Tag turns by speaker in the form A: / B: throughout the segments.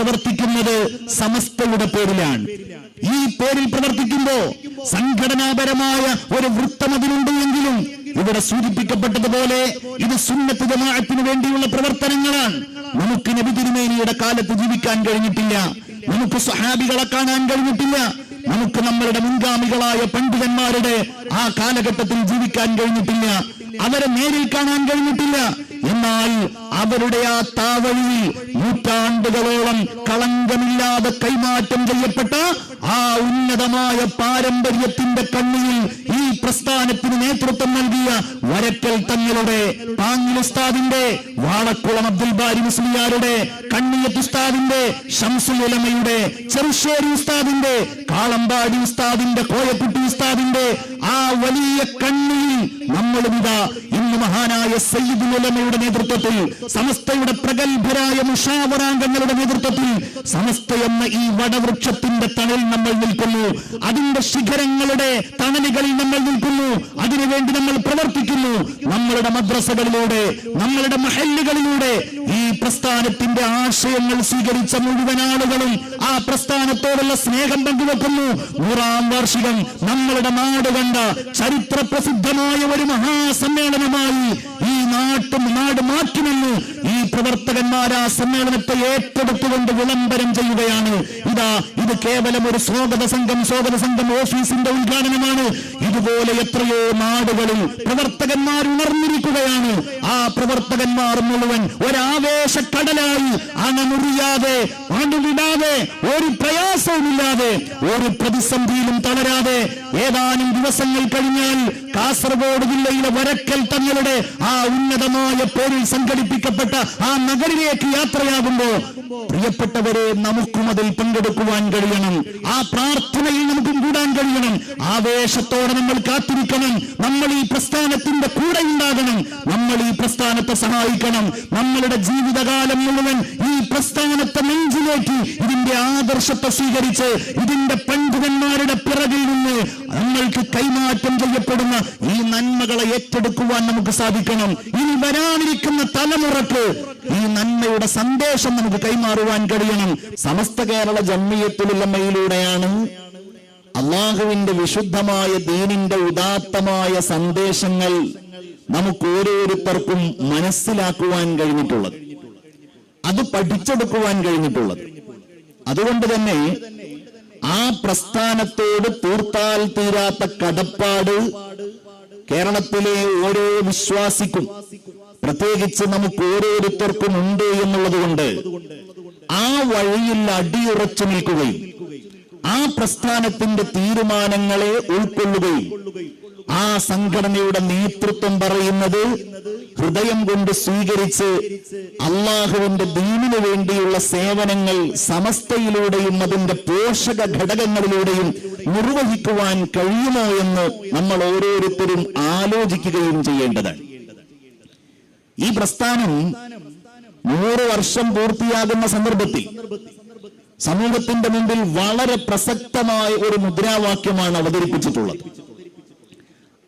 A: പ്രവർത്തിക്കുന്നത് സമസ്തയുടെ പേരിലാണ്. ഈ പേരിൽ പ്രവർത്തിക്കുമ്പോ സംഘടനാപരമായ ഒരു വൃത്തം അതിലുണ്ട് എങ്കിലും ഇവിടെ സൂചിപ്പിക്കപ്പെട്ടതുപോലെ ഇത് സുന്നത്ത് ജമാഅത്തിന് വേണ്ടിയുള്ള പ്രവർത്തനങ്ങളാണ്. നമുക്ക് നബി തിരുമേനിയുടെ കാലത്ത് ജീവിക്കാൻ കഴിഞ്ഞിട്ടില്ല, നമുക്ക് സ്വഹാബികളെ കാണാൻ കഴിഞ്ഞിട്ടില്ല, നമുക്ക് നമ്മളുടെ മുൻഗാമികളായ പണ്ഡിതന്മാരുടെ ആ കാലഘട്ടത്തിൽ ജീവിക്കാൻ കഴിഞ്ഞിട്ടില്ല, അവരെ നേരിൽ കാണാൻ കഴിഞ്ഞിട്ടില്ല. എന്നാൽ അവരുടെ ആ താവഴിയിൽ നൂറ്റാണ്ടുകളോളം കളങ്കമില്ലാതെ കൈമാറ്റം ചെയ്യപ്പെട്ട ആ ഉന്നതമായ പാരമ്പര്യത്തിന്റെ കണ്ണിയിൽ ഈ പ്രസ്ഥാനത്തിന് നേതൃത്വം നൽകിയ വരക്കൽ തങ്ങളുടെ, പാങ്ങിൽ ഉസ്താദിന്റെ, വാളക്കുളം അബ്ദുൽ ബാരി മുസ്ലിയാരുടെ, കണ്ണിയത്ത് ഉസ്താദിന്റെ, ശംസുൽ ഉലമയുടെ, ചെറുശ്ശേരി ഉസ്താദിന്റെ, കാളമ്പാടി ഉസ്താദിന്റെ, കോയക്കുട്ടി ഉസ്താദിന്റെ ആ വലിയ കണ്ണിയിൽ നമ്മളുമിതാ ഇന്ന് മഹാനായ സയ്യിദുൽ ഉലമയുടെ നേതൃത്വത്തിൽ, സമസ്തയുടെ പ്രഗത്ഭരായ മുഷാവറാംഗങ്ങളുടെ നേതൃത്വത്തിൽ സമസ്ത എന്ന ഈ വടവൃക്ഷത്തിന്റെ തണലിൽ നമ്മൾ നിൽക്കുന്നു. അതിന്റെ ശിഖരങ്ങളുടെ തണലുകളിൽ നമ്മൾ നിൽക്കുന്നു. അതിനുവേണ്ടി നമ്മൾ പ്രവർത്തിക്കുന്നു. നമ്മളുടെ മദ്രസകളിലൂടെ, നമ്മളുടെ മഹല്ലുകളിലൂടെ ഈ പ്രസ്ഥാനത്തിന്റെ ആശയങ്ങൾ സ്വീകരിച്ച മുഴുവൻ ആളുകളും ആ പ്രസ്ഥാനത്തോടുള്ള സ്നേഹം പങ്കുവെക്കുന്നു. 100ാം വാർഷികം നമ്മളുടെ നാട് കണ്ട ചരിത്ര പ്രസിദ്ധമായ ഒരു മഹാസമ്മേളനമായി ഈ നാട് മാറ്റുമെന്ന് ഈ പ്രവർത്തകന്മാർ ആ സമ്മേളനത്തെ ഏറ്റെടുത്തുകൊണ്ട് വിളംബരം ചെയ്യുകയാണ്. ഇത് കേവലം ഒരു സ്വാഗത സംഘം ഓഫീസിന്റെ ഉദ്ഘാടനമാണ്. ഇതുപോലെ എത്രയോ നാടുകളിൽ പ്രവർത്തകന്മാർ ഉണർന്നിരിക്കുകയാണ്. ആ പ്രവർത്തകന്മാർ മുഴുവൻ ഒരാവേശക്കടലായി അണമുറിയാതെ, അണുവിടാതെ, ഒരു പ്രയാസവുമില്ലാതെ, ഒരു പ്രതിസന്ധിയിലും തളരാതെ ഏതാനും ദിവസങ്ങൾ കഴിഞ്ഞാൽ കാസർഗോഡ് ജില്ലയിലെ വരക്കൽ തങ്ങളുടെ ആ ഉന്നതമായ പേരിൽ സംഘടിപ്പിക്കപ്പെട്ട ആ നഗരിലേക്ക് യാത്രയാകുമ്പോ പ്രിയപ്പെട്ടവരെ, നമുക്കും അതിൽ പങ്കെടുക്കുവാൻ കഴിയണം. ആ പ്രാർത്ഥനയിൽ നമുക്കും കൂടാൻ കഴിയണം. ആവേശത്തോടെ നമ്മൾ കാത്തിരിക്കണം. നമ്മൾ ഈ പ്രസ്ഥാനത്തിന്റെ കൂടെ ഉണ്ടാകണം. നമ്മൾ ഈ പ്രസ്ഥാനത്തെ സഹായിക്കണം. നമ്മളുടെ ജീവിതകാലം മുഴുവൻ ഈ പ്രസ്ഥാനത്തെ നെഞ്ചിലേക്ക് ഇതിന്റെ ആദർശത്തെ സ്വീകരിച്ച് ഇതിന്റെ പണ്ഡിതന്മാരുടെ പിറകിൽ നിന്ന് നമ്മൾക്ക് കൈമാറ്റം ചെയ്യപ്പെടുന്ന ഈ നന്മകളെ ഏറ്റെടുക്കുവാൻ നമുക്ക് സാധിക്കണം. ഇനി വരാനിരിക്കുന്ന തലമുറക്ക് ഈ നന്മയുടെ സന്ദേശം നമുക്ക് കൈമാറുവാൻ കഴിയണം. സമസ്ത കേരള ജംഇയ്യത്തുൽ ഉലമയിലൂടെയാണ് അള്ളാഹുവിന്റെ വിശുദ്ധമായ ദീനിന്റെ ഉദാത്തമായ സന്ദേശങ്ങൾ നമുക്ക് ഓരോരുത്തർക്കും മനസ്സിലാക്കുവാൻ കഴിഞ്ഞിട്ടുള്ളത്, അത് പഠിച്ചെടുക്കുവാൻ കഴിഞ്ഞിട്ടുള്ളത്. അതുകൊണ്ട് തന്നെ ആ പ്രസ്ഥാനത്തോട് തീർത്താൽ തീരാത്ത കടപ്പാട് കേരളത്തിലെ ഓരോ വിശ്വാസിക്കും, പ്രത്യേകിച്ച് നമുക്ക് ഓരോരുത്തർക്കും ഉണ്ട് എന്നുള്ളത് കൊണ്ട് ആ വഴിയിൽ അടിയുറച്ചു നിൽക്കുകയും ആ പ്രസ്ഥാനത്തിന്റെ തീരുമാനങ്ങളെ ഉൾക്കൊള്ളുകയും ആ സംഘടനയുടെ നേതൃത്വം പറയുന്നത് ഹൃദയം കൊണ്ട് സ്വീകരിച്ച് അള്ളാഹുവിന്റെ ദീനിനു വേണ്ടിയുള്ള സേവനങ്ങൾ സമസ്തയിലൂടെയും അതിന്റെ പോഷക ഘടകങ്ങളിലൂടെയും നിർവഹിക്കുവാൻ കഴിയുമോ എന്ന് നമ്മൾ ഓരോരുത്തരും ആലോചിക്കുകയും ചെയ്യേണ്ടതാണ്. ഈ പ്രസ്ഥാനം 100 വർഷം പൂർത്തിയാകുന്ന സന്ദർഭത്തിൽ സമൂഹത്തിന്റെ മുമ്പിൽ വളരെ പ്രസക്തമായ ഒരു മുദ്രാവാക്യമാണ് അവതരിപ്പിച്ചിട്ടുള്ളത്.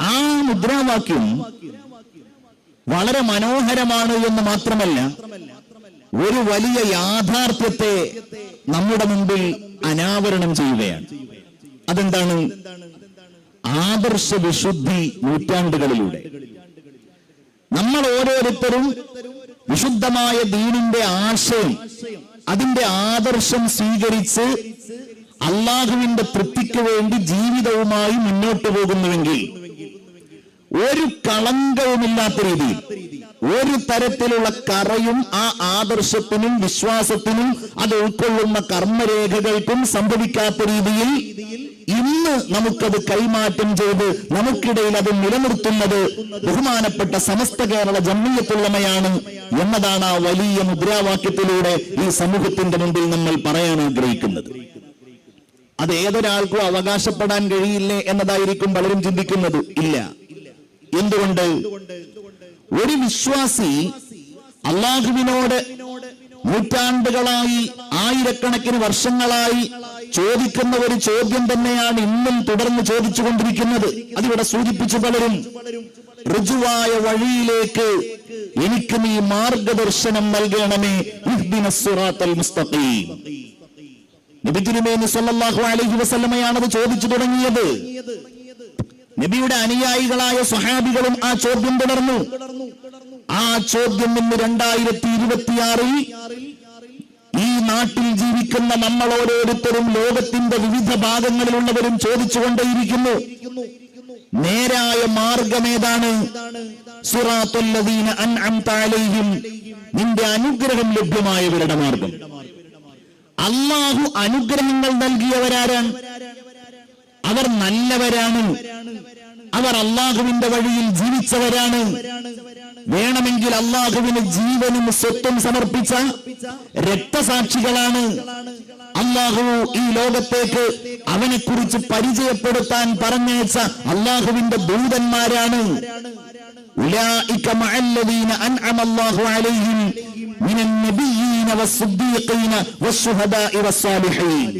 A: ആ മുദ്രാവാക്യം വളരെ മനോഹരമാണ് എന്ന് മാത്രമല്ല, ഒരു വലിയ യാഥാർത്ഥ്യത്തെ നമ്മുടെ മുമ്പിൽ അനാവരണം ചെയ്യുകയാണ്. അതെന്താണ്? ആദർശ വിശുദ്ധി നൂറ്റാണ്ടുകളിലൂടെ നമ്മൾ ഓരോരുത്തരും വിശുദ്ധമായ ദീനിന്റെ ആശയം, അതിന്റെ ആദർശം സ്വീകരിച്ച് അള്ളാഹുവിന്റെ തൃപ്തിക്ക് വേണ്ടി ജീവിതവുമായി മുന്നോട്ട് പോകുന്നുവെങ്കിൽ ഒരു കളങ്കവുമില്ലാത്ത രീതിയിൽ, ഒരു തരത്തിലുള്ള കറയും ആ ആദർശത്തിനും വിശ്വാസത്തിനും അത് ഉൾക്കൊള്ളുന്ന കർമ്മരേഖകൾക്കും സംഭവിക്കാത്ത രീതിയിൽ ഇന്ന് നമുക്കത് കൈമാറ്റം ചെയ്ത് നമുക്കിടയിൽ അത് നിലനിർത്തുന്നത് ബഹുമാനപ്പെട്ട സമസ്ത കേരള ജംഇയ്യത്തുൽ ഉലമയാണ് എന്നതാണ് ആ വലിയ മുദ്രാവാക്യത്തിലൂടെ ഈ സമൂഹത്തിന്റെ മുമ്പിൽ നമ്മൾ പറയാൻ ആഗ്രഹിക്കുന്നത്. അത് ഏതൊരാൾക്കും അവകാശപ്പെടാൻ കഴിയില്ലേ എന്നതായിരിക്കും പലരും ചിന്തിക്കുന്നത്. ഇല്ല. എന്തുകൊണ്ട്? ഒരു വിശ്വാസി അള്ളാഹുവിനോട് നൂറ്റാണ്ടുകളായി, ആയിരക്കണക്കിന് വർഷങ്ങളായി ചോദിക്കുന്ന ഒരു ചോദ്യം തന്നെയാണ് ഇന്നും തുടർന്ന് ചോദിച്ചുകൊണ്ടിരിക്കുന്നത്. അതിവിടെ സൂചിപ്പിച്ചു പലരും. ഋജുവായ വഴിയിലേക്ക് എനിക്ക് നീ മാർഗദർശനം നൽകണമേ, ഇഹ്ദിനസ് സിറാത്തൽ മുസ്തഖീം. നബി തിരുമേനി സല്ലല്ലാഹു അലൈഹി വസല്ലമയാണത് ചോദിച്ചു തുടങ്ങിയത്. നബിയുടെ അനുയായികളായ സ്വഹാബികളും ആ ചോദ്യം തുടർന്നു. ആ ചോദ്യം ഇന്ന് 2026 ഈ നാട്ടിൽ ജീവിക്കുന്ന നമ്മൾ ഓരോരുത്തരും ലോകത്തിന്റെ വിവിധ ഭാഗങ്ങളിലുള്ളവരും ചോദിച്ചുകൊണ്ടേയിരിക്കുന്നു. നേരായ മാർഗമേതാണ്? സിറാത്തുൽ ലദീന അൻഅംത അലൈഹിം, നിന്റെ അനുഗ്രഹം ലഭ്യമായവരുടെ മാർഗം. അല്ലാഹു അനുഗ്രഹങ്ങൾ നൽകിയവരാരാണ്? അവർ നല്ലവരാണ്, അവർ അല്ലാഹുവിന്റെ വഴിയിൽ ജീവിച്ചവരാണ്. വേണമെങ്കിൽ അല്ലാഹുവിന് ജീവനും സ്വത്തും സമർപ്പിച്ച രക്തസാക്ഷികളാണ്. അല്ലാഹു ഈ ലോകത്തേക്ക് അവനെ കുറിച്ച് പരിചയപ്പെടുത്താൻ പറഞ്ഞയച്ച അല്ലാഹുവിന്റെ ദൂതന്മാരാണ്. ഉലൈക മഅല്ലദീന അൻഅമല്ലാഹു അലൈഹിം മിനൻ നബിയ്യീന വസ്സിദ്ദീഖീന വശുഹദാഇ വസ്സാലിഹീൻ.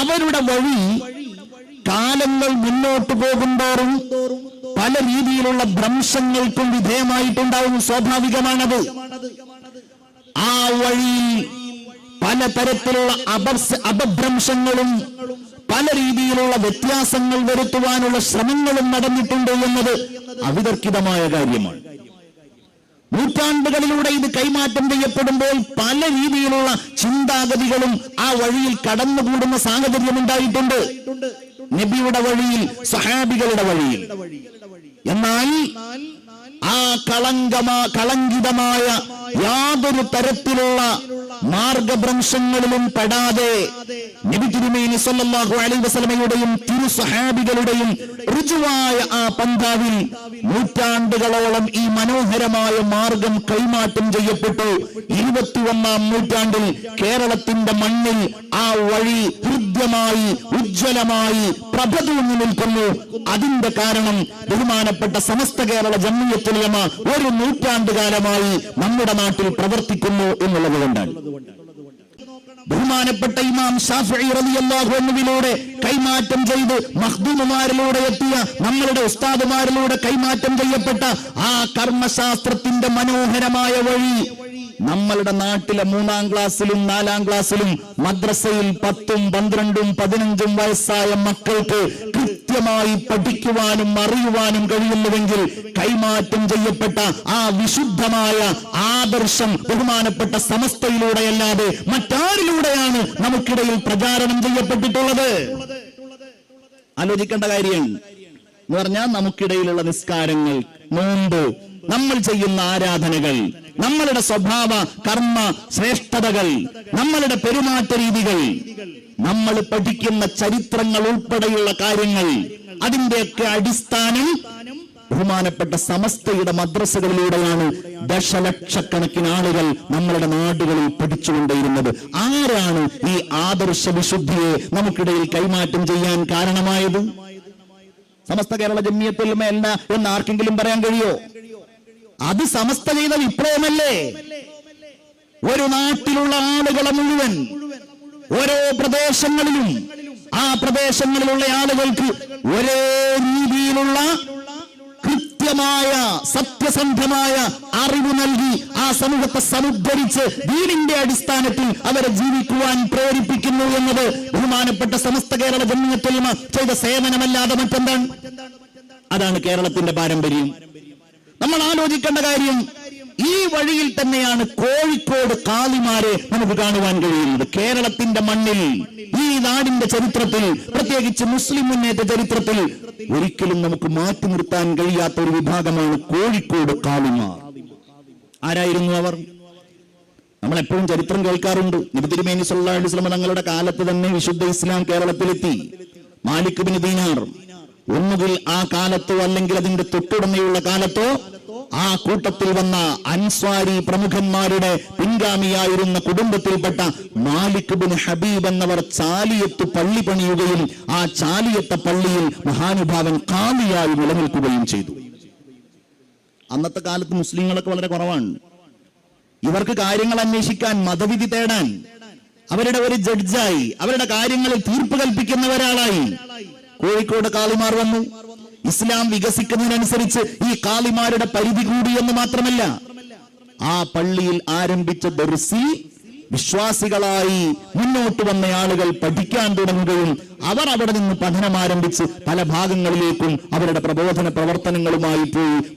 A: അവരുടെ വഴി കാലങ്ങൾ മുന്നോട്ട് പോകുന്തോറും പല രീതിയിലുള്ള ഭ്രംശങ്ങൾക്കും വിധേയമായിട്ടുണ്ടാവും. സ്വാഭാവികമാണത്. ആ വഴിയിൽ പലതരത്തിലുള്ള അപഭ്രംശങ്ങളും പല രീതിയിലുള്ള വ്യത്യാസങ്ങൾ വരുത്തുവാനുള്ള ശ്രമങ്ങളും നടന്നിട്ടുണ്ട് എന്നത് അവിതർക്കിതമായ കാര്യമാണ്. നൂറ്റാണ്ടുകളിലൂടെ ഇത് കൈമാറ്റം ചെയ്യപ്പെടുമ്പോൾ പല രീതിയിലുള്ള ചിന്താഗതികളും ആ വഴിയിൽ കടന്നുകൂടുന്ന സാഹചര്യം ഉണ്ടായിട്ടുണ്ട്. നബിയുടെ വഴിയിൽ, സഹാബികളുടെ വഴിയിൽ. എന്നാൽ ആ കളങ്കിതമായ യാതൊരു തരത്തിലുള്ള മാർഗഭ്രംശങ്ങളിലും പെടാതെ നബി തിരുമേനി സല്ലല്ലാഹു അലൈഹി വസല്ലമയുടെയും തിരു സഹാബികളുടെയും ഋജുവായ ആ പന്ഥാവിൽ നൂറ്റാണ്ടുകളോളം ഈ മനോഹരമായ മാർഗം കൈമാറ്റം ചെയ്യപ്പെട്ടു. 21ാം നൂറ്റാണ്ടിൽ കേരളത്തിന്റെ മണ്ണിൽ ആ വഴി ഹൃദ്യമായി ഉജ്ജ്വലമായി പ്രഭതൂങ്ങി നിൽക്കുന്നു. അതിന്റെ കാരണം ബഹുമാനപ്പെട്ട സമസ്ത കേരള ജംഇയ്യത്തുൽ ഉലമ ഒരു നൂറ്റാണ്ടുകാലമായി നമ്മുടെ നാട്ടിൽ പ്രവർത്തിക്കുന്നു എന്നുള്ളത് കൊണ്ടാണ്. ബഹുമാനപ്പെട്ട ഇമാം ശാഫിഈ റളിയല്ലാഹു അൻഹുവിലൂടെ കൈമാറ്റം ചെയ്ത് മഖ്ദൂമുമാരിലൂടെ എത്തിയ നമ്മളുടെ ഉസ്താദുമാരിലൂടെ കൈമാറ്റം ചെയ്യപ്പെട്ട ആ കർമ്മശാസ്ത്രത്തിന്റെ മനോഹരമായ വഴി നമ്മളുടെ നാട്ടിലെ 3ാം ക്ലാസ്സിലും 4ാം ക്ലാസ്സിലും മദ്രസയിൽ 10ഉം 12ഉം 15ഉം വയസ്സായ മക്കൾക്ക് കൃത്യമായി പഠിക്കുവാനും അറിയുവാനും കഴിയുന്നുവെങ്കിൽ കൈമാറ്റം ചെയ്യപ്പെട്ട ആ വിശുദ്ധമായ ആദർശം ബഹുമാനപ്പെട്ട സമസ്തയിലൂടെയല്ലാതെ മറ്റാരിലൂടെയാണ് നമുക്കിടയിൽ പ്രചാരണം ചെയ്യപ്പെട്ടിട്ടുള്ളത്? ആലോചിക്കേണ്ട കാര്യം എന്ന് പറഞ്ഞാൽ, നമുക്കിടയിലുള്ള നിസ്കാരങ്ങൾ, നോമ്പ്, നമ്മൾ ചെയ്യുന്ന ആരാധനകൾ, നമ്മളുടെ സ്വഭാവ കർമ്മ ശ്രേഷ്ഠതകൾ, നമ്മളുടെ പെരുമാറ്റ രീതികൾ, നമ്മൾ പഠിക്കുന്ന ചരിത്രങ്ങൾ ഉൾപ്പെടെയുള്ള കാര്യങ്ങൾ, അതിന്റെയൊക്കെ അടിസ്ഥാനം ബഹുമാനപ്പെട്ട സമസ്തയുടെ മദ്രസകളിലൂടെയാണ് ദശലക്ഷക്കണക്കിന് ആളുകൾ നമ്മളുടെ നാടുകളിൽ പഠിച്ചുകൊണ്ടേയിരുന്നത്. ആരാണ് ഈ ആദർശ വിശുദ്ധിയെ നമുക്കിടയിൽ കൈമാറ്റം ചെയ്യാൻ കാരണമായത്? സമസ്ത കേരള ജംഇയ്യത്തുൽ ഉലമ അല്ല എന്ന് ആർക്കെങ്കിലും പറയാൻ കഴിയോ? അത് സമസ്ത ചെയ്ത വിപ്ലവമല്ലേ? ഒരു നാട്ടിലുള്ള ആളുകളെ മുഴുവൻ ഓരോ പ്രദേശങ്ങളിലും ആ പ്രദേശങ്ങളിലുള്ള ആളുകൾക്ക് ഒരേ രീതിയിലുള്ള കൃത്യമായ സത്യസന്ധമായ അറിവ് നൽകി ആ സമൂഹത്തെ സമുദ്ധരിച്ച് ദീനിന്റെ അടിസ്ഥാനത്തിൽ അവരെ ജീവിക്കുവാൻ പ്രേരിപ്പിക്കുന്നു എന്നത് ബഹുമാനപ്പെട്ട സമസ്ത കേരള ജംഇയ്യത്തുൽ ഉലമ ചെയ്ത സേവനമല്ലാതെ മറ്റെന്താണ്? അതാണ് കേരളത്തിന്റെ പാരമ്പര്യം. നമ്മൾ ആലോചിക്കേണ്ട കാര്യം, ഈ വഴിയിൽ തന്നെയാണ് കോഴിക്കോട് കാളിമാരെ നമുക്ക് കാണുവാൻ കഴിയുന്നത്. കേരളത്തിന്റെ മണ്ണിൽ, ഈ നാടിന്റെ ചരിത്രത്തിൽ, പ്രത്യേകിച്ച് മുസ്ലിം മുന്നേറ്റ ചരിത്രത്തിൽ ഒരിക്കലും നമുക്ക് മാറ്റി നിർത്താൻ കഴിയാത്ത ഒരു വിഭാഗമാണ് കോഴിക്കോട് കാളിമാർ. ആരായിരുന്നു അവർ? നമ്മൾ എപ്പോഴും ചരിത്രം കേൾക്കാറുണ്ട്. നബി തിരുമേനി സല്ലല്ലാഹു അലൈഹി വസല്ലം തങ്ങളുടെ കാലത്ത് തന്നെ വിശുദ്ധ ഇസ്ലാം കേരളത്തിലെത്തി. മാലിക് ബിൻ ദീനാർ ഒന്നുകിൽ ആ കാലത്തോ അല്ലെങ്കിൽ അതിന്റെ തൊട്ടുടനെയുള്ള കാലത്തോ ആ കൂട്ടത്തിൽ വന്ന അൻസ്വാരി പ്രമുഖന്മാരുടെ പിൻഗാമിയായിരുന്ന കുടുംബത്തിൽപ്പെട്ട മാലിക് ബിൻ ഹബീബ് എന്നവർ ചാലിയത്ത് പള്ളി പണിയുകയും ആ ചാലിയത്തെ പള്ളിയിൽ മഹാനുഭാവൻ ഖാദിയായി നിലനിൽക്കുകയും ചെയ്തു. അന്നത്തെ കാലത്ത് മുസ്ലിങ്ങളൊക്കെ വളരെ കുറവാണ്. ഇവർക്ക് കാര്യങ്ങൾ അന്വേഷിക്കാൻ, മതവിധി തേടാൻ അവരുടെ ഒരു ജഡ്ജായി, അവരുടെ കാര്യങ്ങളിൽ തീർപ്പ് കൽപ്പിക്കുന്ന ഒരാളായി കോഴിക്കോട് കാളിമാർ വന്നു. ഇസ്ലാം വികസിക്കുന്നതിനനുസരിച്ച് ഈ കാളിമാരുടെ പരിധി കൂടി എന്ന് മാത്രമല്ല, ആ പള്ളിയിൽ ആരംഭിച്ച ദർസിൽ വിശ്വാസികളായി മുന്നോട്ട് വന്ന ആളുകൾ പഠിക്കാൻ തുടങ്ങുകയും അവർ അവിടെ നിന്ന് പഠനം ആരംഭിച്ച് പല ഭാഗങ്ങളിലേക്കും അവരുടെ പ്രബോധന പ്രവർത്തനങ്ങളുമായി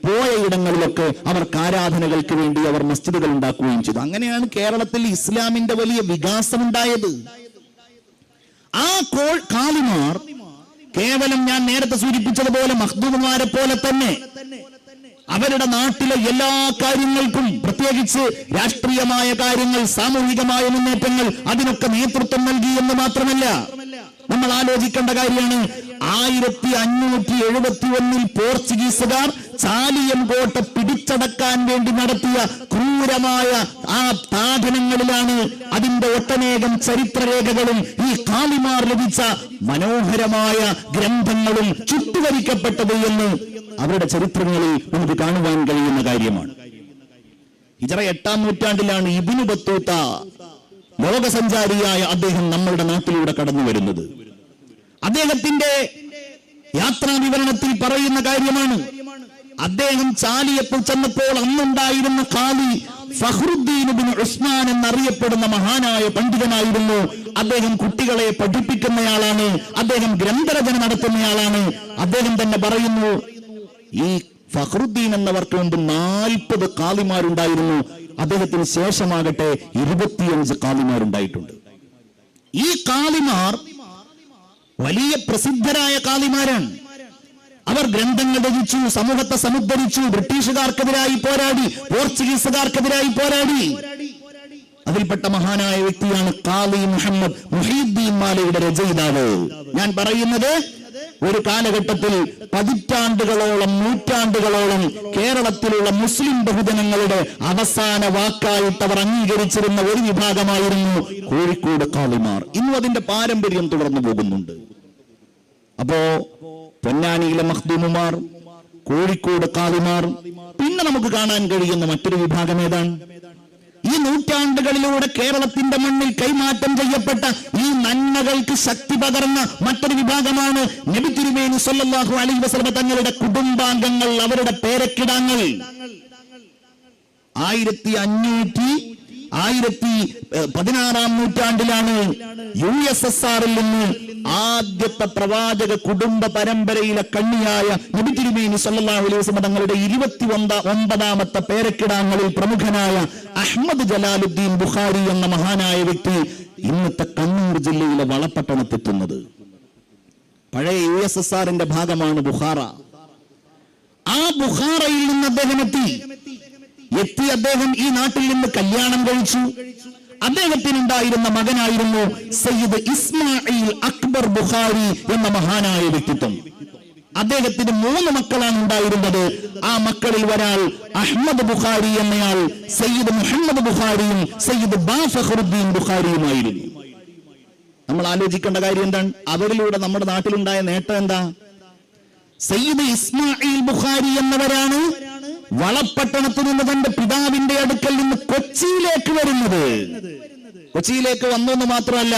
A: പോയ ഇടങ്ങളിലൊക്കെ അവർക്ക് ആരാധനകൾക്ക് വേണ്ടി അവർ മസ്ജിദുകൾ ഉണ്ടാക്കുകയും ചെയ്തു. അങ്ങനെയാണ് കേരളത്തിൽ ഇസ്ലാമിന്റെ വലിയ വികാസം ഉണ്ടായത്. ആ കാളിമാർ കേവലം ഞാൻ നേരത്തെ സൂചിപ്പിച്ചതുപോലെ മഖ്ദൂമുമാരെ പോലെ തന്നെ അവരുടെ നാട്ടിലെ എല്ലാ കാര്യങ്ങൾക്കും, പ്രത്യേകിച്ച് രാഷ്ട്രീയമായ കാര്യങ്ങൾ, സാമൂഹികമായ മുന്നേറ്റങ്ങൾ, അതിനൊക്കെ നേതൃത്വം നൽകി എന്ന് മാത്രമല്ല, നമ്മൾ ആലോചിക്കേണ്ട കാര്യമാണ് 1571 പോർച്ചുഗീസുകാർ ചാലിയം കോട്ട പിടിച്ചടക്കാൻ വേണ്ടി നടത്തിയ ക്രൂരമായ ആ താഠനങ്ങളിലാണ് അതിന്റെ ഒട്ടനേകം ചരിത്രരേഖകളും ഈ കാളിമാർ ലഭിച്ച മനോഹരമായ ഗ്രന്ഥങ്ങളും ചുട്ടുവരിക്കപ്പെട്ടത് എന്ന് അവരുടെ ചരിത്രങ്ങളിൽ നമുക്ക് കാണുവാൻ കഴിയുന്ന കാര്യമാണ്. ഹിജറ 8-ാം നൂറ്റാണ്ടിലാണ് ഇബ്നു ബത്തൂത്ത ലോകസഞ്ചാരിയായ അദ്ദേഹം നമ്മളുടെ നാട്ടിലൂടെ കടന്നു വരുന്നത്. അദ്ദേഹത്തിന്റെ യാത്രാ വിവരണത്തിൽ പറയുന്ന കാര്യമാണ്, അദ്ദേഹം ചാലിയപ്പോൾ ചെന്നപ്പോൾ അന്നുണ്ടായിരുന്ന ഖാലി ഫഖ്റുദ്ദീൻ ഇബ്നു ഉസ്മാൻ എന്നറിയപ്പെടുന്ന മഹാനായ പണ്ഡിതനായിരുന്നു. അദ്ദേഹം കുട്ടികളെ പഠിപ്പിക്കുന്നയാളാണ്, അദ്ദേഹം ഗ്രന്ഥരചന നടത്തുന്നയാളാണ്. അദ്ദേഹം തന്നെ പറയുന്നു, ഈ ഫഖ്റുദ്ദീൻ എന്നവർക്ക് മുമ്പ് 40 ഖാലിമാരുണ്ടായിരുന്നു, അദ്ദേഹത്തിന് ശേഷമാകട്ടെ 25 ഖാലിമാരുണ്ടായിട്ടുണ്ട്. ഈ ഖാലിമാർ വലിയ പ്രസിദ്ധരായ ഖാലിമാരാണ്. അവർ ഗ്രന്ഥങ്ങൾ രചിച്ചു, സമൂഹത്തെ സമുദ്ധരിച്ചു, ബ്രിട്ടീഷുകാർക്കെതിരായി പോരാടി, പോർച്ചുഗീസുകാർക്കെതിരായി പോരാടി. അതിൽപ്പെട്ട മഹാനായ വ്യക്തിയാണ് ഖാലി മുഹമ്മദ് മുഹീദ്ദീൻ മാലയുടെ രചയിതാവ്. ഞാൻ പറയുന്നത്, ഒരു കാലഘട്ടത്തിൽ പതിറ്റാണ്ടുകളോളം, നൂറ്റാണ്ടുകളോളം കേരളത്തിലുള്ള മുസ്ലിം ബഹുജനങ്ങളുടെ അവസാന വാക്കായിട്ട് അവർ അംഗീകരിച്ചിരുന്ന ഒരു വിഭാഗമായിരുന്നു കോഴിക്കോട് ഖാലിമാർ. ഇന്നും അതിന്റെ പാരമ്പര്യം തുടർന്നു പോകുന്നുണ്ട്. അപ്പോ പൊന്നാനിയിലെ മഖ്ദൂമുമാർ, കോഴിക്കോട് ഖാലിമാർ, പിന്നെ നമുക്ക് കാണാൻ കഴിയുന്ന മറ്റൊരു വിഭാഗം ഏതാണ്? ഈ നൂറ്റാണ്ടുകളിലൂടെ കേരളത്തിന്റെ മണ്ണിൽ കൈമാറ്റം ചെയ്യപ്പെട്ട ഈ നന്മകൾക്ക് ശക്തി പകർന്ന മറ്റൊരു വിഭാഗമാണ് നബി തിരുമേനി സല്ലല്ലാഹു അലൈഹി വസല്ലം തങ്ങളുടെ കുടുംബാംഗങ്ങൾ, അവരുടെ പേരക്കിടാങ്ങൾ. 1516-ാം നൂറ്റാണ്ടിലാണ് USSR നിന്ന് ആദ്യത്തെ പ്രവാചക കുടുംബ പരമ്പരയിലെ കണ്ണിയായ നബി തിരുമേനി സല്ലല്ലാഹു അലൈഹി വസല്ലം തങ്ങളുടെ 29ാമത്തെ പേരക്കിടാങ്ങളിൽ പ്രമുഖനായ അഹ്മദ് ജലാലുദ്ദീൻ ബുഖാരി എന്ന മഹാനായ വ്യക്തി ഇന്നത്തെ കണ്ണൂർ ജില്ലയിലെ വളപട്ടണത്തെത്തുന്നത്. പഴയ USSRന്റെ ഭാഗമാണ് ബുഖാറ. ആ ബുഖാറയിൽ നിന്ന് അദ്ദേഹം എത്തി. അദ്ദേഹം ഈ നാട്ടിൽ നിന്ന് കല്യാണം കഴിച്ചു. അദ്ദേഹത്തിനുണ്ടായിരുന്ന മകനായിരുന്നു സയ്യിദ് ഇസ്മായിൽ അക്ബർ ബുഖാരി എന്ന മഹാനായ വ്യക്തിത്വം. അദ്ദേഹത്തിന് 3 മക്കളാണ് ഉണ്ടായിരുന്നത്. ആ മക്കളിൽ ഒരാൾ അഹ്മദ് ബുഖാരി എന്നയാൾ സയ്യിദ് മുഹമ്മദ് ബുഖാരിയും സയ്യിദ് ഫഖ്റുദ്ദീൻ ബുഖാരിയുമായിരുന്നു. നമ്മൾ ആലോചിക്കേണ്ട കാര്യം എന്താണ്? അവരിലൂടെ നമ്മുടെ നാട്ടിലുണ്ടായ നേട്ടം എന്താ? സയ്യിദ് ഇസ്മായിൽ ബുഖാരി എന്നവരാണ് വളപട്ടണത്ത് നിന്ന് തന്റെ പിതാവിന്റെ അടുക്കൽ നിന്ന് കൊച്ചിയിലേക്ക് വരുന്നത്. കൊച്ചിയിലേക്ക് വന്നെന്ന് മാത്രമല്ല,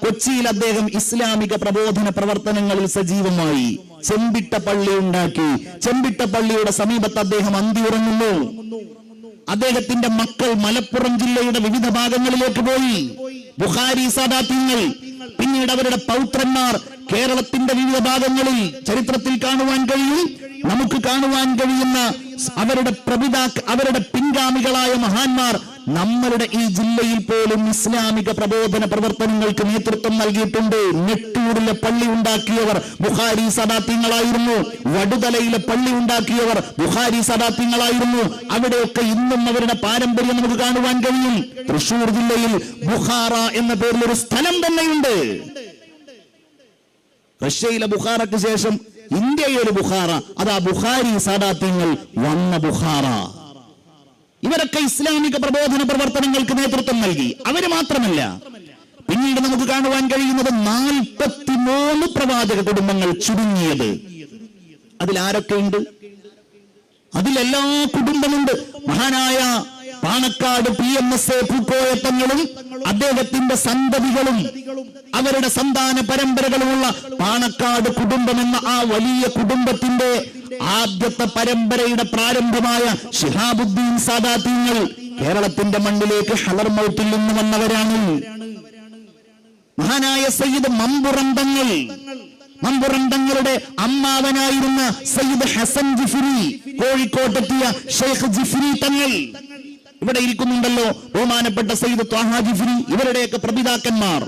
A: കൊച്ചിയിൽ അദ്ദേഹം ഇസ്ലാമിക പ്രബോധന പ്രവർത്തനങ്ങളിൽ സജീവമായി. ചെമ്പിട്ട പള്ളി ഉണ്ടാക്കി. ചെമ്പിട്ട പള്ളിയുടെ സമീപത്ത് അദ്ദേഹം അന്തിയുറങ്ങുന്നു. അദ്ദേഹത്തിന്റെ മക്കൾ മലപ്പുറം ജില്ലയുടെ വിവിധ ഭാഗങ്ങളിലേക്ക് പോയി. ബുഖാരി സാദാത്യങ്ങൾ, പിന്നീട് അവരുടെ പൗത്രന്മാർ കേരളത്തിന്റെ വിവിധ ഭാഗങ്ങളിൽ ചരിത്രത്തിൽ കാണുവാൻ കഴിയും. നമുക്ക് കാണുവാൻ കഴിയുന്ന അവരുടെ പിൻഗാമികളായ മഹാന്മാർ നമ്മളുടെ ഈ ജില്ലയിൽ പോലും ഇസ്ലാമിക പ്രബോധന പ്രവർത്തനങ്ങൾക്ക് നേതൃത്വം നൽകിയിട്ടുണ്ട്. നെട്ടൂരിലെ പള്ളി ഉണ്ടാക്കിയവർ ബുഖാരി സദാത്യങ്ങളായിരുന്നു. വടുതലയിലെ പള്ളി ഉണ്ടാക്കിയവർ ബുഖാരി സദാത്യങ്ങളായിരുന്നു. അവിടെയൊക്കെ ഇന്നും അവരുടെ പാരമ്പര്യം നമുക്ക് കാണുവാൻ കഴിയും. തൃശൂർ ജില്ലയിൽ ബുഖാറ എന്ന പേരിൽ ഒരു സ്ഥലം തന്നെയുണ്ട്. റഷ്യയിലെ ബുഖാറയ്ക്ക് ശേഷം ഇന്ത്യയിലെ ബുഖാറ, അതാ ബുഖാരി സാദാത്യങ്ങൾ വന്ന ബുഖാറ. ഇവരൊക്കെ ഇസ്ലാമിക പ്രബോധന പ്രവർത്തനങ്ങൾക്ക് നേതൃത്വം നൽകി. അവര് മാത്രമല്ല, പിന്നീട് നമുക്ക് കാണുവാൻ കഴിയുന്നത് 43 പ്രവാചക കുടുംബങ്ങൾ ചുരുങ്ങിയത്. അതിലാരൊക്കെയുണ്ട്? അതിലെല്ലാ കുടുംബമുണ്ട്. മഹാനായ പാണക്കാട് PMSA പൂക്കോയ തങ്ങളും അദ്ദേഹത്തിന്റെ സന്തതികളും അവരുടെ സന്താന പരമ്പരകളുമുള്ള പാണക്കാട് കുടുംബം എന്ന ആ വലിയ കുടുംബത്തിന്റെ ആദ്യത്തെ പരമ്പരയുടെ പ്രാരംഭമായ ശിഹാബുദ്ദീൻ സാദാത്യങ്ങൾ കേരളത്തിന്റെ മണ്ണിലേക്ക് ഹളർമൗത്തിൽ നിന്ന് വന്നവരാണ്. മഹാനായ സയ്യിദ് മമ്പുറന്തങ്ങളുടെ അമ്മാവനായിരുന്ന സയ്യിദ് ഹസൻ ജിഫ്രി, കോഴിക്കോട്ടെത്തിയ ഷെയ്ഖ് ജിഫ്രി തങ്ങൾ ഇവിടെ ഇരിക്കുന്നുണ്ടല്ലോ. ബഹുമാനപ്പെട്ട സയ്യിദ് ത്വാഹ ജിഫ്രി, ഇവരുടെയൊക്കെ പ്രപിതാക്കന്മാർ,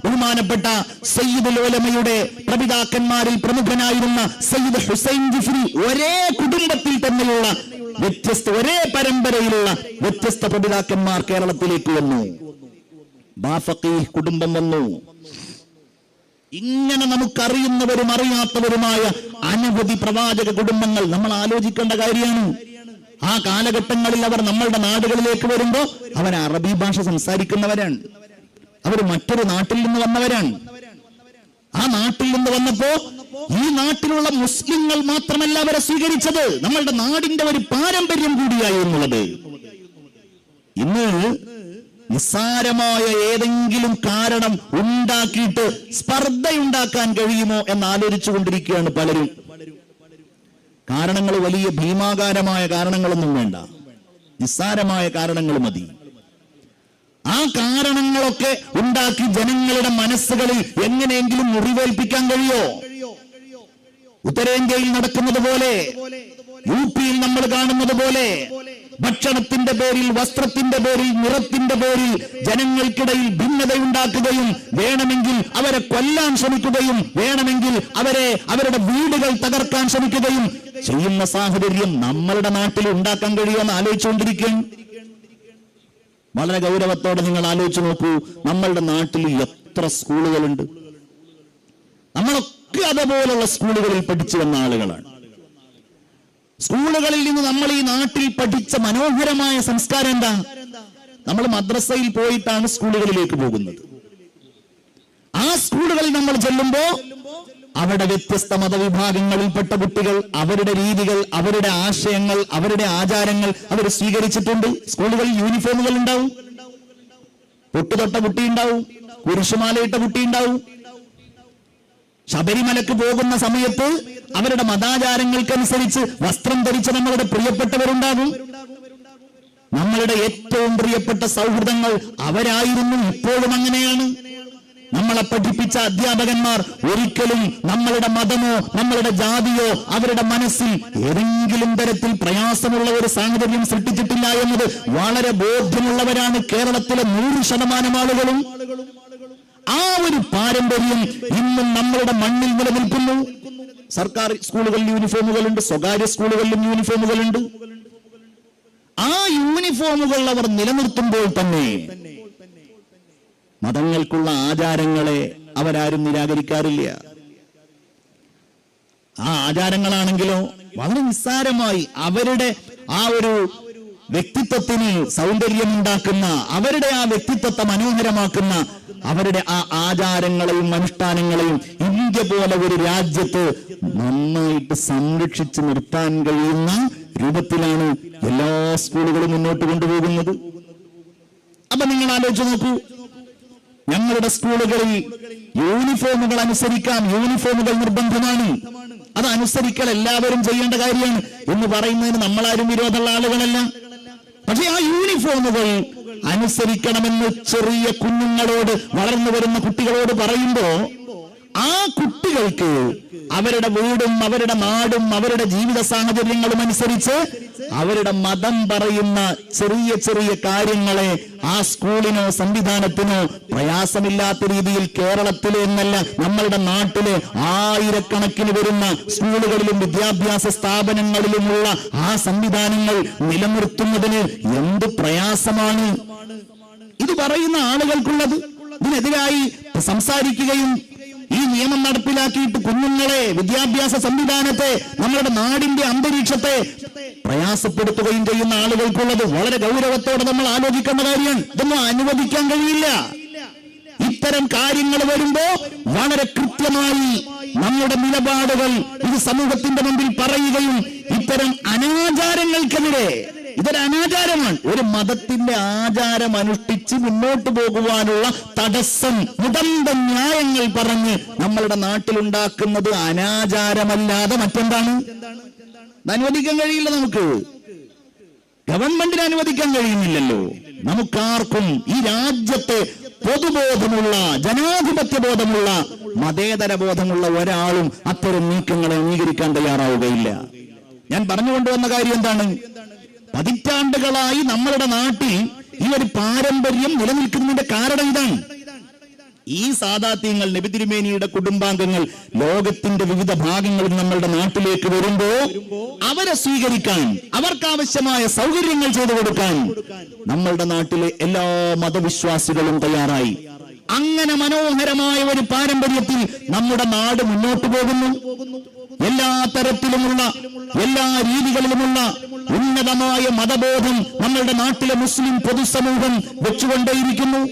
A: ബഹുമാനപ്പെട്ട സയ്യിദുൽ ഉലമയുടെ പ്രപിതാക്കന്മാരിൽ പ്രമുഖനായിരുന്ന സയ്യിദ് ഹുസൈൻ ജിഫ്രി, ഒരേ കുടുംബത്തിൽ തന്നെയുള്ള ഒരേ പരമ്പരയിലുള്ള വ്യത്യസ്ത പ്രപിതാക്കന്മാർ കേരളത്തിലേക്ക് വന്നു. ബാഫഖീഹ് കുടുംബം വന്നു. ഇങ്ങനെ നമുക്കറിയുന്നവരും അറിയാത്തവരുമായ അനവധി പ്രവാചക കുടുംബങ്ങൾ നമ്മൾ ആലോചിക്കേണ്ട കാര്യമാണ്. ആ കാലഘട്ടങ്ങളിൽ അവർ നമ്മളുടെ നാടുകളിലേക്ക് വരുമ്പോ അവർ അറബി ഭാഷ സംസാരിക്കുന്നവരാണ്. അവർ മറ്റൊരു നാട്ടിൽ നിന്ന് വന്നവരാണ്. ആ നാട്ടിൽ നിന്ന് വന്നപ്പോ ഈ നാട്ടിലുള്ള മുസ്ലിങ്ങൾ മാത്രമല്ല അവരെ സ്വീകരിച്ചത്, നമ്മളുടെ നാടിന്റെ ഒരു പാരമ്പര്യം കൂടിയായി എന്നുള്ളത്. ഇന്ന് നിസ്സാരമായ ഏതെങ്കിലും കാരണം ഉണ്ടാക്കിയിട്ട് സ്പർദ്ധയുണ്ടാക്കാൻ കഴിയുമോ എന്ന് ആലോചിച്ചു കൊണ്ടിരിക്കുകയാണ് പലരും. കാരണങ്ങൾ വലിയ ഭീമാകാരമായ കാരണങ്ങളൊന്നും വേണ്ട, നിസ്സാരമായ കാരണങ്ങൾ മതി. ആ കാരണങ്ങളൊക്കെ ഉണ്ടാക്കി ജനങ്ങളുടെ മനസ്സുകളിൽ എങ്ങനെയെങ്കിലും മുറിവേൽപ്പിക്കാൻ കഴിയോ? ഉത്തരേന്ത്യയിൽ നടക്കുന്നത് പോലെ, UP-യിൽ നമ്മൾ കാണുന്നത് പോലെ ഭക്ഷണത്തിന്റെ പേരിൽ, വസ്ത്രത്തിന്റെ പേരിൽ, നിറത്തിന്റെ പേരിൽ ജനങ്ങൾക്കിടയിൽ ഭിന്നതയുണ്ടാക്കുകയും വേണമെങ്കിൽ അവരെ കൊല്ലാൻ ശ്രമിക്കുകയും വേണമെങ്കിൽ അവരുടെ വീടുകൾ തകർക്കാൻ ശ്രമിക്കുകയും ചെയ്യുന്ന സാഹചര്യം നമ്മളുടെ നാട്ടിൽ ഉണ്ടാക്കാൻ കഴിയുമെന്ന് ആലോചിച്ചുകൊണ്ടിരിക്കുകയാണ്. വളരെ ഗൗരവത്തോടെ നിങ്ങൾ ആലോചിച്ച് നോക്കൂ, നമ്മളുടെ നാട്ടിൽ എത്ര സ്കൂളുകളുണ്ട്. നമ്മളൊക്കെ അതുപോലുള്ള സ്കൂളുകളിൽ പഠിച്ചു വന്ന ആളുകളാണ്. സ്കൂളുകളിൽ നിന്ന് നമ്മൾ ഈ നാട്ടിൽ പഠിച്ച മനോഹരമായ സംസ്കാരം എന്താ? നമ്മൾ മദ്രസയിൽ പോയിട്ടാണ് സ്കൂളുകളിലേക്ക് പോകുന്നത്. ആ സ്കൂളുകളിൽ നമ്മൾ ചെല്ലുമ്പോ അവിടെ വ്യത്യസ്ത മതവിഭാഗങ്ങളിൽപ്പെട്ട കുട്ടികൾ അവരുടെ രീതികൾ, അവരുടെ ആശയങ്ങൾ, അവരുടെ ആചാരങ്ങൾ അവർ സ്വീകരിച്ചിട്ടുണ്ട്. സ്കൂളുകളിൽ യൂണിഫോമുകൾ ഉണ്ടാവും, പൊട്ടുതൊട്ട കുട്ടി ഉണ്ടാവും, കുരിശുമാലയിട്ട കുട്ടി ഉണ്ടാവും. ശബരിമലക്ക് പോകുന്ന സമയത്ത് അവരുടെ മതാചാരങ്ങൾക്കനുസരിച്ച് വസ്ത്രം ധരിച്ച നമ്മളുടെ പ്രിയപ്പെട്ടവരുണ്ടാകും. നമ്മളുടെ ഏറ്റവും പ്രിയപ്പെട്ട സൗഹൃദങ്ങൾ അവരായിരുന്നു, ഇപ്പോഴും അങ്ങനെയാണ്. നമ്മളെ പഠിപ്പിച്ച അധ്യാപകന്മാർ ഒരിക്കലും നമ്മളുടെ മതമോ നമ്മളുടെ ജാതിയോ അവരുടെ മനസ്സിൽ ഏതെങ്കിലും തരത്തിൽ പ്രയാസമുള്ള ഒരു സാഹചര്യം സൃഷ്ടിച്ചിട്ടില്ല എന്നത് വളരെ ബോധ്യമുള്ളവരാണ് കേരളത്തിലെ 100% ആളുകളും. ആ ഒരു പാരമ്പര്യം ഇന്നും നമ്മളുടെ മണ്ണിൽ നിലനിൽക്കുന്നു. സർക്കാർ സ്കൂളുകളിൽ യൂണിഫോമുകളുണ്ട്, സ്വകാര്യ സ്കൂളുകളിലും യൂണിഫോമുകളുണ്ട്. ആ യൂണിഫോമുകൾ അവർ നിലനിർത്തുമ്പോൾ തന്നെ മതങ്ങൾക്കുള്ള ആചാരങ്ങളെ അവരാരും നിരാകരിക്കാറില്ല. ആ ആചാരങ്ങളാണെങ്കിലോ വളരെ നിസ്സാരമായി അവരുടെ ആ ഒരു വ്യക്തിത്വത്തിന് സൗന്ദര്യമുണ്ടാക്കുന്ന, അവരുടെ ആ വ്യക്തിത്വത്തെ മനോഹരമാക്കുന്ന അവരുടെ ആ ആചാരങ്ങളെയും അനുഷ്ഠാനങ്ങളെയും ഇന്ത്യ പോലെ ഒരു രാജ്യത്ത് നന്നായിട്ട് സംരക്ഷിച്ചു നിർത്താൻ കഴിയുന്ന രൂപത്തിലാണ് എല്ലാ സ്കൂളുകളും മുന്നോട്ട് കൊണ്ടുപോകുന്നത്. അപ്പൊ നിങ്ങൾ ആലോചിച്ച് നോക്കൂ, ഞങ്ങളുടെ സ്കൂളുകളിൽ യൂണിഫോമുകൾ അനുസരിക്കാം, യൂണിഫോമുകൾ നിർബന്ധമാണ്. അത് അനുസരിക്കൽ എല്ലാവരും ചെയ്യേണ്ട കാര്യമാണ് എന്ന് പറയുന്നതിന് നമ്മളാരും വിരോധമുള്ള ആളുകളല്ല. പക്ഷെ ആ യൂണിഫോമുകൾ അനുസരിക്കണമെന്ന് ചെറിയ കുഞ്ഞുങ്ങളോട്, വളർന്നു വരുന്ന കുട്ടികളോട് പറയുമ്പോ ആ കുട്ടികൾക്ക് അവരുടെ വീടും അവരുടെ നാടും അവരുടെ ജീവിത സാഹചര്യങ്ങളും അനുസരിച്ച് അവരുടെ മതം പറയുന്ന ചെറിയ ചെറിയ കാര്യങ്ങളെ ആ സ്കൂളിനോ സംവിധാനത്തിനോ പ്രയാസമില്ലാത്ത രീതിയിൽ കേരളത്തിലെ എന്നല്ല നമ്മളുടെ നാട്ടിലെ ആയിരക്കണക്കിന് വരുന്ന സ്കൂളുകളിലും വിദ്യാഭ്യാസ സ്ഥാപനങ്ങളിലുമുള്ള ആ സംവിധാനങ്ങൾ നിലനിർത്തുന്നതിന് എന്ത് പ്രയാസമാണ് ഇത് പറയുന്ന ആളുകൾക്കുള്ളത്. ഇതിനെതിരായി സംസാരിക്കുകയും ഈ നിയമം നടപ്പിലാക്കിയിട്ട് കുഞ്ഞുങ്ങളെ, വിദ്യാഭ്യാസ സംവിധാനത്തെ, നമ്മളുടെ നാടിന്റെ അന്തരീക്ഷത്തെ പ്രയാസപ്പെടുത്തുകയും ചെയ്യുന്ന ആളുകൾക്കുള്ളത് വളരെ ഗൗരവത്തോടെ നമ്മൾ ആലോചിക്കേണ്ട കാര്യമാണ്. ഇതൊന്നും അനുവദിക്കാൻ കഴിയില്ല. ഇത്തരം കാര്യങ്ങൾ വരുമ്പോ വളരെ കൃത്യമായി നമ്മുടെ നിലപാടുകൾ ഇത് സമൂഹത്തിന്റെ മുമ്പിൽ പറയുകയും ഇത്തരം അനാചാരങ്ങൾക്കെതിരെ, ഇതൊരു അനാചാരമാണ്. ഒരു മതത്തിന്റെ ആചാരം അനുഷ്ഠിച്ച് മുന്നോട്ട് പോകുവാനുള്ള തടസ്സം, മുതന്ത ന്യായങ്ങൾ പറഞ്ഞ് നമ്മളുടെ നാട്ടിലുണ്ടാക്കുന്നത് അനാചാരമല്ലാതെ മറ്റെന്താണ്? അനുവദിക്കാൻ കഴിയില്ല. നമുക്ക് ഗവൺമെന്റിന് അനുവദിക്കാൻ കഴിയുന്നില്ലല്ലോ. നമുക്കാർക്കും ഈ രാജ്യത്തെ പൊതുബോധമുള്ള, ജനാധിപത്യ ബോധമുള്ള, മതേതര ബോധമുള്ള ഒരാളും അത്തരം നീക്കങ്ങളെ അംഗീകരിക്കാൻ തയ്യാറാവുകയില്ല. ഞാൻ പറഞ്ഞുകൊണ്ടുവന്ന കാര്യം എന്താണ്? പതിറ്റാണ്ടുകളായി നമ്മളുടെ നാട്ടിൽ ഈ ഒരു പാരമ്പര്യം നിലനിൽക്കുന്നതിന്റെ കാരണം ഇതാണ്. ഈ സാദാത്യങ്ങൾ, നബി തിരുമേനിയുടെ കുടുംബാംഗങ്ങൾ ലോകത്തിന്റെ വിവിധ ഭാഗങ്ങളിൽ നമ്മളുടെ നാട്ടിലേക്ക് വരുമ്പോ അവരെ സ്വീകരിക്കാൻ, അവർക്കാവശ്യമായ സൗകര്യങ്ങൾ ചെയ്തു കൊടുക്കാൻ നമ്മളുടെ നാട്ടിലെ എല്ലാ മതവിശ്വാസികളും തയ്യാറായി. അങ്ങനെ മനോഹരമായ ഒരു പാരമ്പര്യത്തിൽ നമ്മുടെ നാട് മുന്നോട്ട് പോകുന്നു. എല്ലാ തരത്തിലുമുള്ള, എല്ലാ രീതികളിലുമുള്ള ഉന്നതമായ മതബോധം നമ്മളുടെ നാട്ടിലെ മുസ്ലിം പൊതുസമൂഹം വെച്ചുകൊണ്ടേയിരിക്കുന്നു.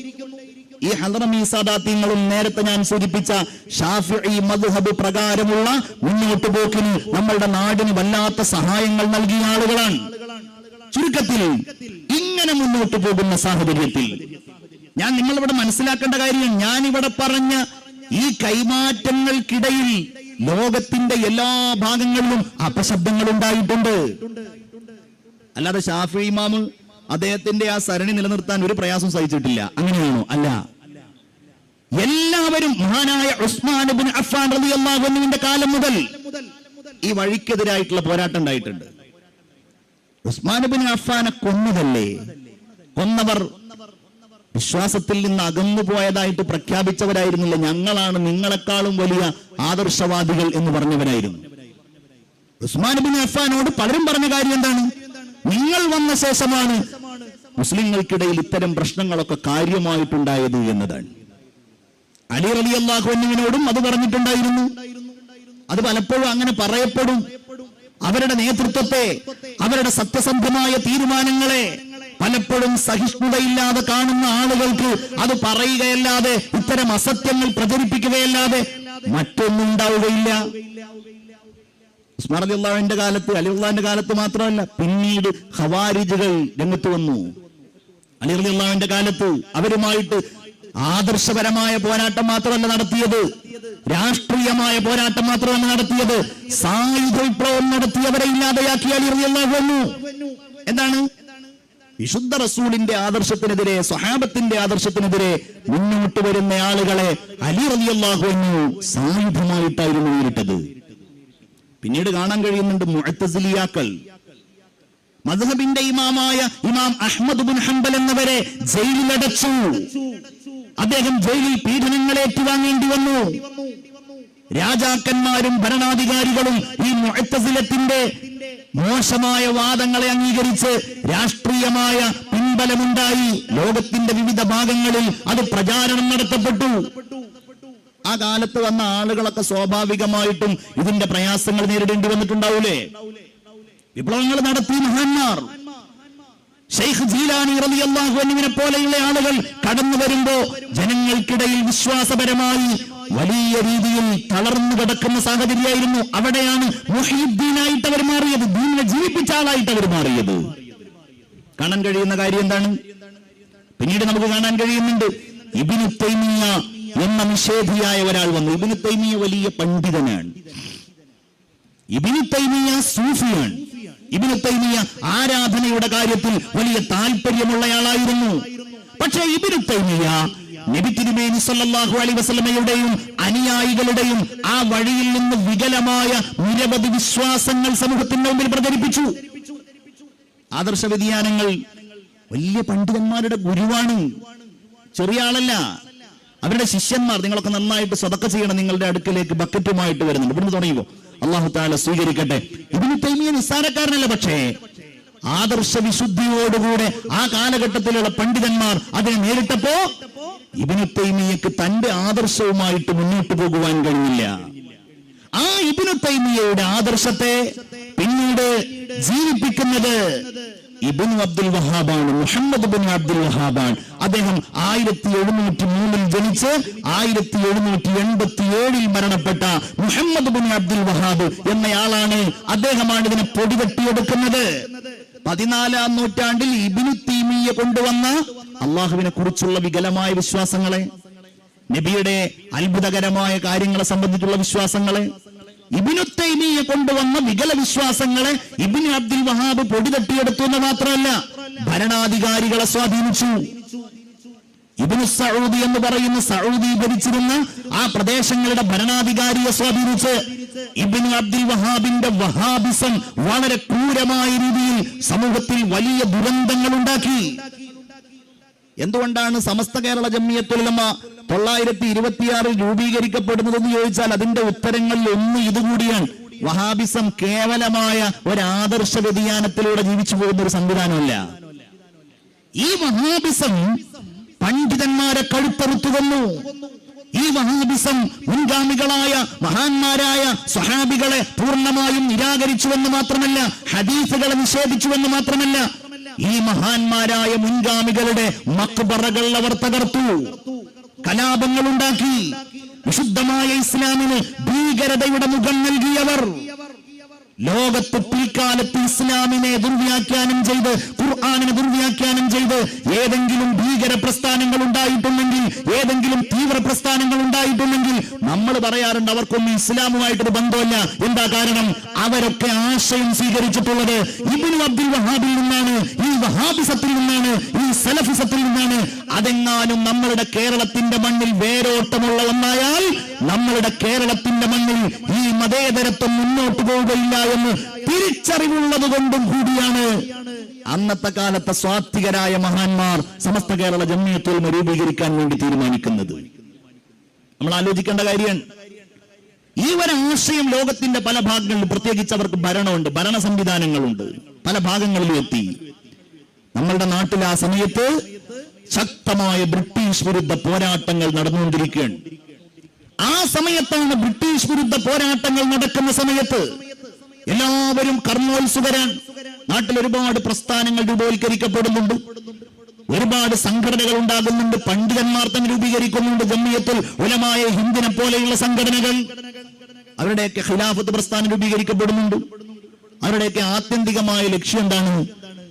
A: ഈ ഹദ്റമി സാദാത്യങ്ങളും നേരത്തെ ഞാൻ സൂചിപ്പിച്ച ഷാഫിഈ മദ്ഹബ് പ്രകാരമുള്ള മുന്നോട്ട് പോക്കിന് നമ്മളുടെ നാടിന് വല്ലാത്ത സഹായങ്ങൾ നൽകിയ ആളുകളാണ്. ചുരുക്കത്തിൽ ഇങ്ങനെ മുന്നോട്ട് പോകുന്ന സാഹചര്യത്തിൽ ഞാൻ നിങ്ങളിവിടെ മനസ്സിലാക്കേണ്ട കാര്യം, ഞാനിവിടെ പറഞ്ഞ ഈ കൈമാറ്റങ്ങൾക്കിടയിൽ ലോകത്തിന്റെ എല്ലാ ഭാഗങ്ങളിലും അപശബ്ദങ്ങൾ ഉണ്ടായിട്ടുണ്ട്. അല്ലാതെ ഷാഫിഈ ഇമാമ് അദ്ദേഹത്തിന്റെ ആ സരണി നിലനിർത്താൻ ഒരു പ്രയാസം സഹിച്ചിട്ടില്ല. അങ്ങനെയാണോ? അല്ല. എല്ലാവരും മഹാനായ ഉസ്മാൻ ഇബ്നു അഫ്ഫാൻ റളിയല്ലാഹു അൻഹുവിന്റെ കാലം മുതൽ ഈ വഴിക്കെതിരായിട്ടുള്ള പോരാട്ടം ഉണ്ടായിട്ടുണ്ട്. ഉസ്മാൻ ഇബ്നു അഫ്ഫാനെ കൊന്നതല്ലേ? കൊന്നവർ വിശ്വാസത്തിൽ നിന്ന് അകന്നു പോയതായിട്ട് പ്രഖ്യാപിച്ചവരായിരുന്നില്ല. ഞങ്ങളാണ് നിങ്ങളെക്കാളും വലിയ ആദർശവാദികൾ എന്ന് പറഞ്ഞവരായിരുന്നു. ഉസ്മാൻ ഇബ്നു അഫ്ഫാനോട് പലരും പറഞ്ഞ കാര്യം എന്താണ്? നിങ്ങൾ വന്ന ശേഷമാണ് മുസ്ലിങ്ങൾക്കിടയിൽ ഇത്തരം പ്രശ്നങ്ങളൊക്കെ കാര്യമായിട്ടുണ്ടായത് എന്നതാണ്. അലി റളിയല്ലാഹു അൻഹുവിനോടും അത് പറഞ്ഞിട്ടുണ്ടായിരുന്നു. അത് പലപ്പോഴും അങ്ങനെ പറയപ്പെടും. അവരുടെ നേതൃത്വത്തെ, അവരുടെ സത്യസന്ധമായ തീരുമാനങ്ങളെ പലപ്പോഴും സഹിഷ്ണുതയില്ലാതെ കാണുന്ന ആളുകൾക്ക് അത് പറയുകയല്ലാതെ, ഇത്തരം അസത്യങ്ങൾ പ്രചരിപ്പിക്കുകയല്ലാതെ മറ്റൊന്നും ഉണ്ടാവുകയില്ല. ഉസ്മാൻ റളിയല്ലാഹുവിന്റെ കാലത്ത്, അലി റളിയല്ലാഹുവിന്റെ കാലത്ത് മാത്രമല്ല, പിന്നീട് ഖവാരിജുകൾ രംഗത്ത് വന്നു. അലി റളിയല്ലാഹുവിന്റെ കാലത്ത് അവരുമായിട്ട് ആദർശപരമായ പോരാട്ടം മാത്രമല്ല നടത്തിയത്, രാഷ്ട്രീയമായ പോരാട്ടം മാത്രമല്ല നടത്തിയത്, സായുധ വിപ്ലവം നടത്തിയവരെ ഇല്ലാതെയാക്കി അലി റളിയല്ലാഹു അൻഹു. എന്താണ്? വിശുദ്ധ റസൂലിന്റെ ആദർശത്തിനെതിരെ, സ്വഹാബത്തിന്റെ ആദർശത്തിനെതിരെ മുന്നോട്ട് വരുന്ന ആളുകളെ അലി റളിയല്ലാഹു അൻഹു സായുധമായിട്ടായിരുന്നു നേരിട്ടത്. പിന്നീട് കാണാൻ കഴിയുന്നുണ്ട് മുഅ്തസിലിയാക്കൾ, മദ്ഹബിന്റെ ഇമാമായ ഇമാം അഹ്മദ് ഇബ്നു ഹംബൽ എന്നവരെ ജയിലിലടച്ചു. അദ്ദേഹം ജയിലിൽ പീഡനങ്ങൾ ഏറ്റുവാങ്ങേണ്ടി വന്നു. രാജാക്കന്മാരും ഭരണാധികാരികളും ഈ മുഅ്തസിലത്തിന്റെ മോശമായ വാദങ്ങളെ അംഗീകരിച്ച് രാഷ്ട്രീയമായ പിൻബലമുണ്ടായി. ലോകത്തിന്റെ വിവിധ ഭാഗങ്ങളിൽ അത് പ്രചാരണം നടത്തപ്പെട്ടു. ആ കാലത്ത് വന്ന ആളുകളൊക്കെ സ്വാഭാവികമായിട്ടും ഇതിന്റെ പ്രയാസങ്ങൾ നേരിടേണ്ടി വന്നിട്ടുണ്ടാവൂലേ? വിപ്ലവങ്ങൾ നടത്തിയ മഹാന്മാർ, ശൈഖ് ജീലാനി റളിയല്ലാഹു അൻഹുവിനെ പോലെയുള്ള ആളുകൾ കടന്നു വരുമ്പോ ജനങ്ങൾക്കിടയിൽ വിശ്വാസപരമായി വലിയ രീതിയിൽ തളർന്നു കിടക്കുന്ന സാഹചര്യമായിരുന്നു. അവിടെയാണ് മുഹീദ്ദീനായിട്ട് അവർ മാറിയത്, ദീനിനെ ജീവിപ്പിച്ച ആളായിട്ട് അവർ മാറിയത്. കാണാൻ കഴിയുന്ന കാര്യം എന്താണ്? പിന്നീട് നമുക്ക് കാണാൻ കഴിയുന്നുണ്ട്, ഇബ്നു തൈമിയ്യ എന്ന നിഷേധിയായ ഒരാൾ വന്നു. ഇബ്നു തൈമിയ്യ വലിയ പണ്ഡിതനാണ്. ഇബ്നു തൈമിയ്യ സൂഫിയാണ്. ഇബ്നു തൈമിയ്യ ആരാധനയുടെ കാര്യത്തിൽ വലിയ താല്പര്യമുള്ളയാളായിരുന്നു. പക്ഷേ ഇബ്നു തൈമിയ്യ നബി തിരുമേനി സല്ലല്ലാഹു അലൈഹി വസല്ലമയുടെയും അനുയായികളുടെയും ആ വഴിയിൽ നിന്ന് വികലമായ നിരവധി വിശ്വാസങ്ങൾ സമൂഹത്തിന്റെ മുമ്പിൽ പ്രചരിപ്പിച്ചു. ആദർശ വ്യതിയാനങ്ങൾ. വലിയ പണ്ഡിതന്മാരുടെ ഗുരുവാണ്, ചെറിയ ആളല്ല. അവരുടെ ശിഷ്യന്മാർ, നിങ്ങളൊക്കെ നന്നായിട്ട് സദഖ ചെയ്യണം, നിങ്ങളുടെ അടുക്കലേക്ക് ബക്കറ്റുമായിട്ട് വരുന്നുണ്ട്. ഇവിടുന്ന് തുടങ്ങിയോ, അല്ലാഹു തആല സ്വീകരിക്കട്ടെ. ഇബ്നു തൈമിയ്യ നിസ്സാരക്കാരനല്ല. പക്ഷേ ആദർശ വിശുദ്ധിയോടുകൂടെ ആ കാലഘട്ടത്തിലുള്ള പണ്ഡിതന്മാർ അതിനെ നേരിട്ടപ്പോ ഇബ്നു തൈമിയ്യക്ക് തന്റെ ആദർശവുമായിട്ട് മുന്നോട്ട് പോകുവാൻ കഴിഞ്ഞില്ല. ആ ഇബ്നു തൈമിയ്യയുടെ ആദർശത്തെ പിന്നീട് ജീവിപ്പിക്കുന്നത് ഇബ്നു അബ്ദുൽ വഹാബാണ്, മുഹമ്മദ് ഇബ്നു അബ്ദുൽ വഹാബാണ്. അദ്ദേഹം 1703 ജനിച്ച് 1787 മരണപ്പെട്ട മുഹമ്മദ് ഇബ്നു അബ്ദുൽ വഹാബ് എന്നയാളാണ്. അദ്ദേഹമാണ് ഇതിനെ പൊടിതട്ടിയെടുക്കുന്നത്. 14-ാം നൂറ്റാണ്ടിൽ ഇബ്നു തൈമിയ്യ കൊണ്ടുവന്ന അള്ളാഹുവിനെ കുറിച്ചുള്ള വികലമായ വിശ്വാസങ്ങളെ, നബിയുടെ അത്ഭുതകരമായ കാര്യങ്ങളെ സംബന്ധിച്ചുള്ള വിശ്വാസങ്ങളെ, ഇബ്നു തൈമിയ്യ കൊണ്ടുവന്ന വികല വിശ്വാസങ്ങളെ ഇബ്നു അബ്ദുൽ വഹാബ് പൊടി തട്ടിയെടുത്തു എന്ന് മാത്രമല്ല, ഭരണാധികാരികളെ സ്വാധീനിച്ചു. ഇബ്നു സഊദി എന്ന് പറയുന്ന സഊദി ഭരിച്ചിരുന്ന ആ പ്രദേശങ്ങളുടെ ഭരണാധികാരിയെ സ്വാധീനിച്ച് ഇബ്നു അബ്ദുൽ വഹാബിന്റെ വഹാബിസം വളരെ ക്രൂരമായ രീതിയിൽ സമൂഹത്തിൽ വലിയ ദുരന്തങ്ങൾ ഉണ്ടാക്കി. എന്തുകൊണ്ടാണ് സമസ്ത കേരള ജംഇയ്യത്തുൽ ഉലമ 926 രൂപീകരിക്കപ്പെടുന്നതെന്ന് ചോദിച്ചാൽ അതിന്റെ ഉത്തരങ്ങളിൽ ഒന്ന് ഇതുകൂടിയാണ്. വഹാബിസം കേവലമായ ഒരു ആദർശ വ്യതിയാനത്തിലൂടെ ജീവിച്ചു പോകുന്ന ഒരു സംവിധാനമല്ല. ഈ വഹാബിസം പണ്ഡിതന്മാരെ കഴുത്തറുത്തു കൊന്നു. ഈ വഹാബിസം മുൻഗാമികളായ മഹാന്മാരായ സ്വഹാബികളെ പൂർണ്ണമായും നിരാകരിച്ചുവെന്ന് മാത്രമല്ല, ഹദീസുകളെ നിഷേധിച്ചുവെന്ന് മാത്രമല്ല, ഈ മഹാന്മാരായ മുൻഗാമികളുടെ മഖ്ബറകൾ അവർ തകർത്തു, കലാപങ്ങൾ ഉണ്ടാക്കി. വിശുദ്ധമായ ഇസ്ലാമിന് ഭീകരതയുടെ മുഖം നൽകിയവർ, ലോകത്ത് പിൽക്കാലത്ത് ഇസ്ലാമിനെ ദുർവ്യാഖ്യാനം ചെയ്ത്, ഖുർആനിനെ ദുർവ്യാഖ്യാനം ചെയ്ത് ഏതെങ്കിലും ഭീകര പ്രസ്ഥാനങ്ങൾ ഉണ്ടായിട്ടുണ്ടെങ്കിൽ, ഏതെങ്കിലും തീവ്ര പ്രസ്ഥാനങ്ങൾ ഉണ്ടായിട്ടുണ്ടെങ്കിൽ നമ്മൾ പറയാറുണ്ട് അവർക്കൊന്നും ഇസ്ലാമുമായിട്ടൊരു ബന്ധമല്ല. എന്താ കാരണം? അവരൊക്കെ ആശയം സ്വീകരിച്ചിട്ടുള്ളത് ഇബ്നു അബ്ദുൽ വഹാബിൽ നിന്നാണ്, ഈ വഹാബിസത്തിൽ നിന്നാണ്, ഈ സലഫിസത്തിൽ നിന്നാണ്. അതെങ്ങാനും നമ്മളുടെ കേരളത്തിന്റെ മണ്ണിൽ വേരോട്ടമുള്ള ഒന്നായാൽ നമ്മളുടെ കേരളത്തിന്റെ മണ്ണിൽ ഈ മതേതരത്വം മുന്നോട്ട് പോവുകയില്ല എന്ന് തിരിച്ചറിവുള്ളത് കൊണ്ടും കൂടിയാണ് അന്നത്തെ കാലത്തെ സ്വാത്വികരായ മഹാന്മാർ സമസ്ത കേരള ജംഇയ്യത്തുൽ ഉലമ രൂപീകരിക്കാൻ വേണ്ടി തീരുമാനിക്കുന്നത്. നമ്മൾ ആലോചിക്കേണ്ട കാര്യമാണ്. ഈ ഒരു ആശയം ലോകത്തിന്റെ പല ഭാഗങ്ങളിലും, പ്രത്യേകിച്ച് അവർക്ക് ഭരണമുണ്ട്, ഭരണ സംവിധാനങ്ങളുണ്ട്, പല ഭാഗങ്ങളിലും എത്തി. നമ്മളുടെ നാട്ടിൽ ആ സമയത്ത് ശക്തമായ ബ്രിട്ടീഷ് വിരുദ്ധ പോരാട്ടങ്ങൾ നടന്നുകൊണ്ടിരിക്കുകയാണ്. ആ സമയത്താണ് ബ്രിട്ടീഷ് വിരുദ്ധ പോരാട്ടങ്ങൾ നടക്കുന്ന സമയത്ത് എല്ലാവരും കർമ്മോത്സുകരാൻ. നാട്ടിൽ ഒരുപാട് പ്രസ്ഥാനങ്ങൾ രൂപവൽക്കരിക്കപ്പെടുന്നുണ്ട്, ഒരുപാട് സംഘടനകൾ ഉണ്ടാകുന്നുണ്ട്, പണ്ഡിതന്മാർ തന്നെ രൂപീകരിക്കുന്നുണ്ട്. ജംഇയ്യത്തുൽ ഉലമായ ഹിന്ദിനെ പോലെയുള്ള സംഘടനകൾ, അവരുടെയൊക്കെ ഖിലാഫത്ത് പ്രസ്ഥാനം രൂപീകരിക്കപ്പെടുന്നുണ്ട്. അവരുടെയൊക്കെ ആത്യന്തികമായ ലക്ഷ്യം എന്താണ്?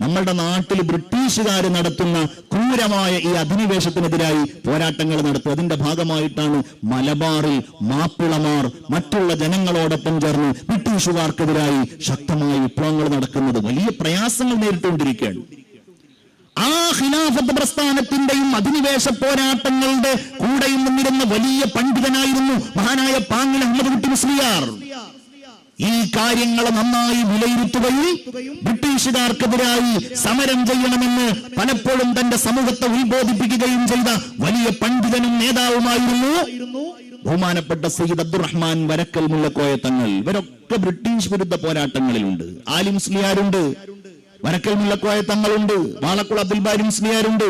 A: നമ്മളുടെ നാട്ടിൽ ബ്രിട്ടീഷുകാർ നടത്തുന്ന ക്രൂരമായ ഈ അധിനിവേശത്തിനെതിരായി പോരാട്ടങ്ങൾ നടത്തും. അതിന്റെ ഭാഗമായിട്ടാണ് മലബാറിൽ മാപ്പിളമാർ മറ്റുള്ള ജനങ്ങളോടൊപ്പം ചേർന്ന് ബ്രിട്ടീഷുകാർക്കെതിരായി ശക്തമായ വിപ്ലവങ്ങൾ നടക്കുന്നത്. വലിയ പ്രയാസങ്ങൾ നേരിട്ടുകൊണ്ടിരിക്കുകയാണ്. ആ ഖിലാഫത്ത് പ്രസ്ഥാനത്തിന്റെയും അധിനിവേശ പോരാട്ടങ്ങളുടെ കൂടെയും നിന്നിരുന്ന വലിയ പണ്ഡിതനായിരുന്നു മഹാനായ പാങ്ങിൽ അഹമ്മദ് കുട്ടി മുസ്ലിയാർ. ഈ കാര്യങ്ങളെ നന്നായി വിലയിരുത്തുകയും ബ്രിട്ടീഷുകാർക്കെതിരായി സമരം ചെയ്യണമെന്ന് പലപ്പോഴും തന്റെ സമൂഹത്തെ ഉത്ബോധിപ്പിക്കുകയും ചെയ്ത വലിയ പണ്ഡിതനും നേതാവുമായിരുന്നു ബഹുമാനപ്പെട്ട സയ്യിദ് അബ്ദുറഹ്മാൻ വരക്കൽ മുല്ലക്കോയ തങ്ങൾ. ഇവരൊക്കെ ബ്രിട്ടീഷ് വിരുദ്ധ പോരാട്ടങ്ങളിലുണ്ട്. ആലി മുസ്ലിയാരുണ്ട്, വരക്കൽ മുല്ലക്കോയ തങ്ങളുണ്ട്, വാളക്കുള അബ്ദുൽ ബാരി മുസ്ലിയാരുണ്ട്.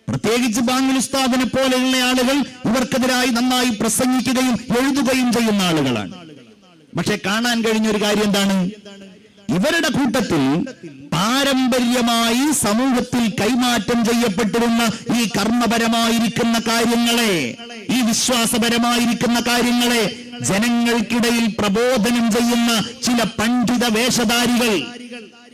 A: പ്രത്യേകിച്ച് ബാങ്ങിൽ ഉസ്താദിനെ പോലെയുള്ള ആളുകൾ ഇവർക്കെതിരായി നന്നായി പ്രസംഗിക്കുകയും എഴുതുകയും ചെയ്യുന്ന ആളുകളാണ്. പക്ഷെ കാണാൻ കഴിഞ്ഞൊരു കാര്യം എന്താണ്? ഇവരുടെ കൂട്ടത്തിൽ പാരമ്പര്യമായി സമൂഹത്തിൽ കൈമാറ്റം ചെയ്യപ്പെട്ടിരുന്ന ഈ കർമ്മപരമായിരിക്കുന്ന കാര്യങ്ങളെ, ഈ വിശ്വാസപരമായിരിക്കുന്ന കാര്യങ്ങളെ ജനങ്ങൾക്കിടയിൽ പ്രബോധനം ചെയ്യുന്ന ചില പണ്ഡിത വേഷധാരികൾ,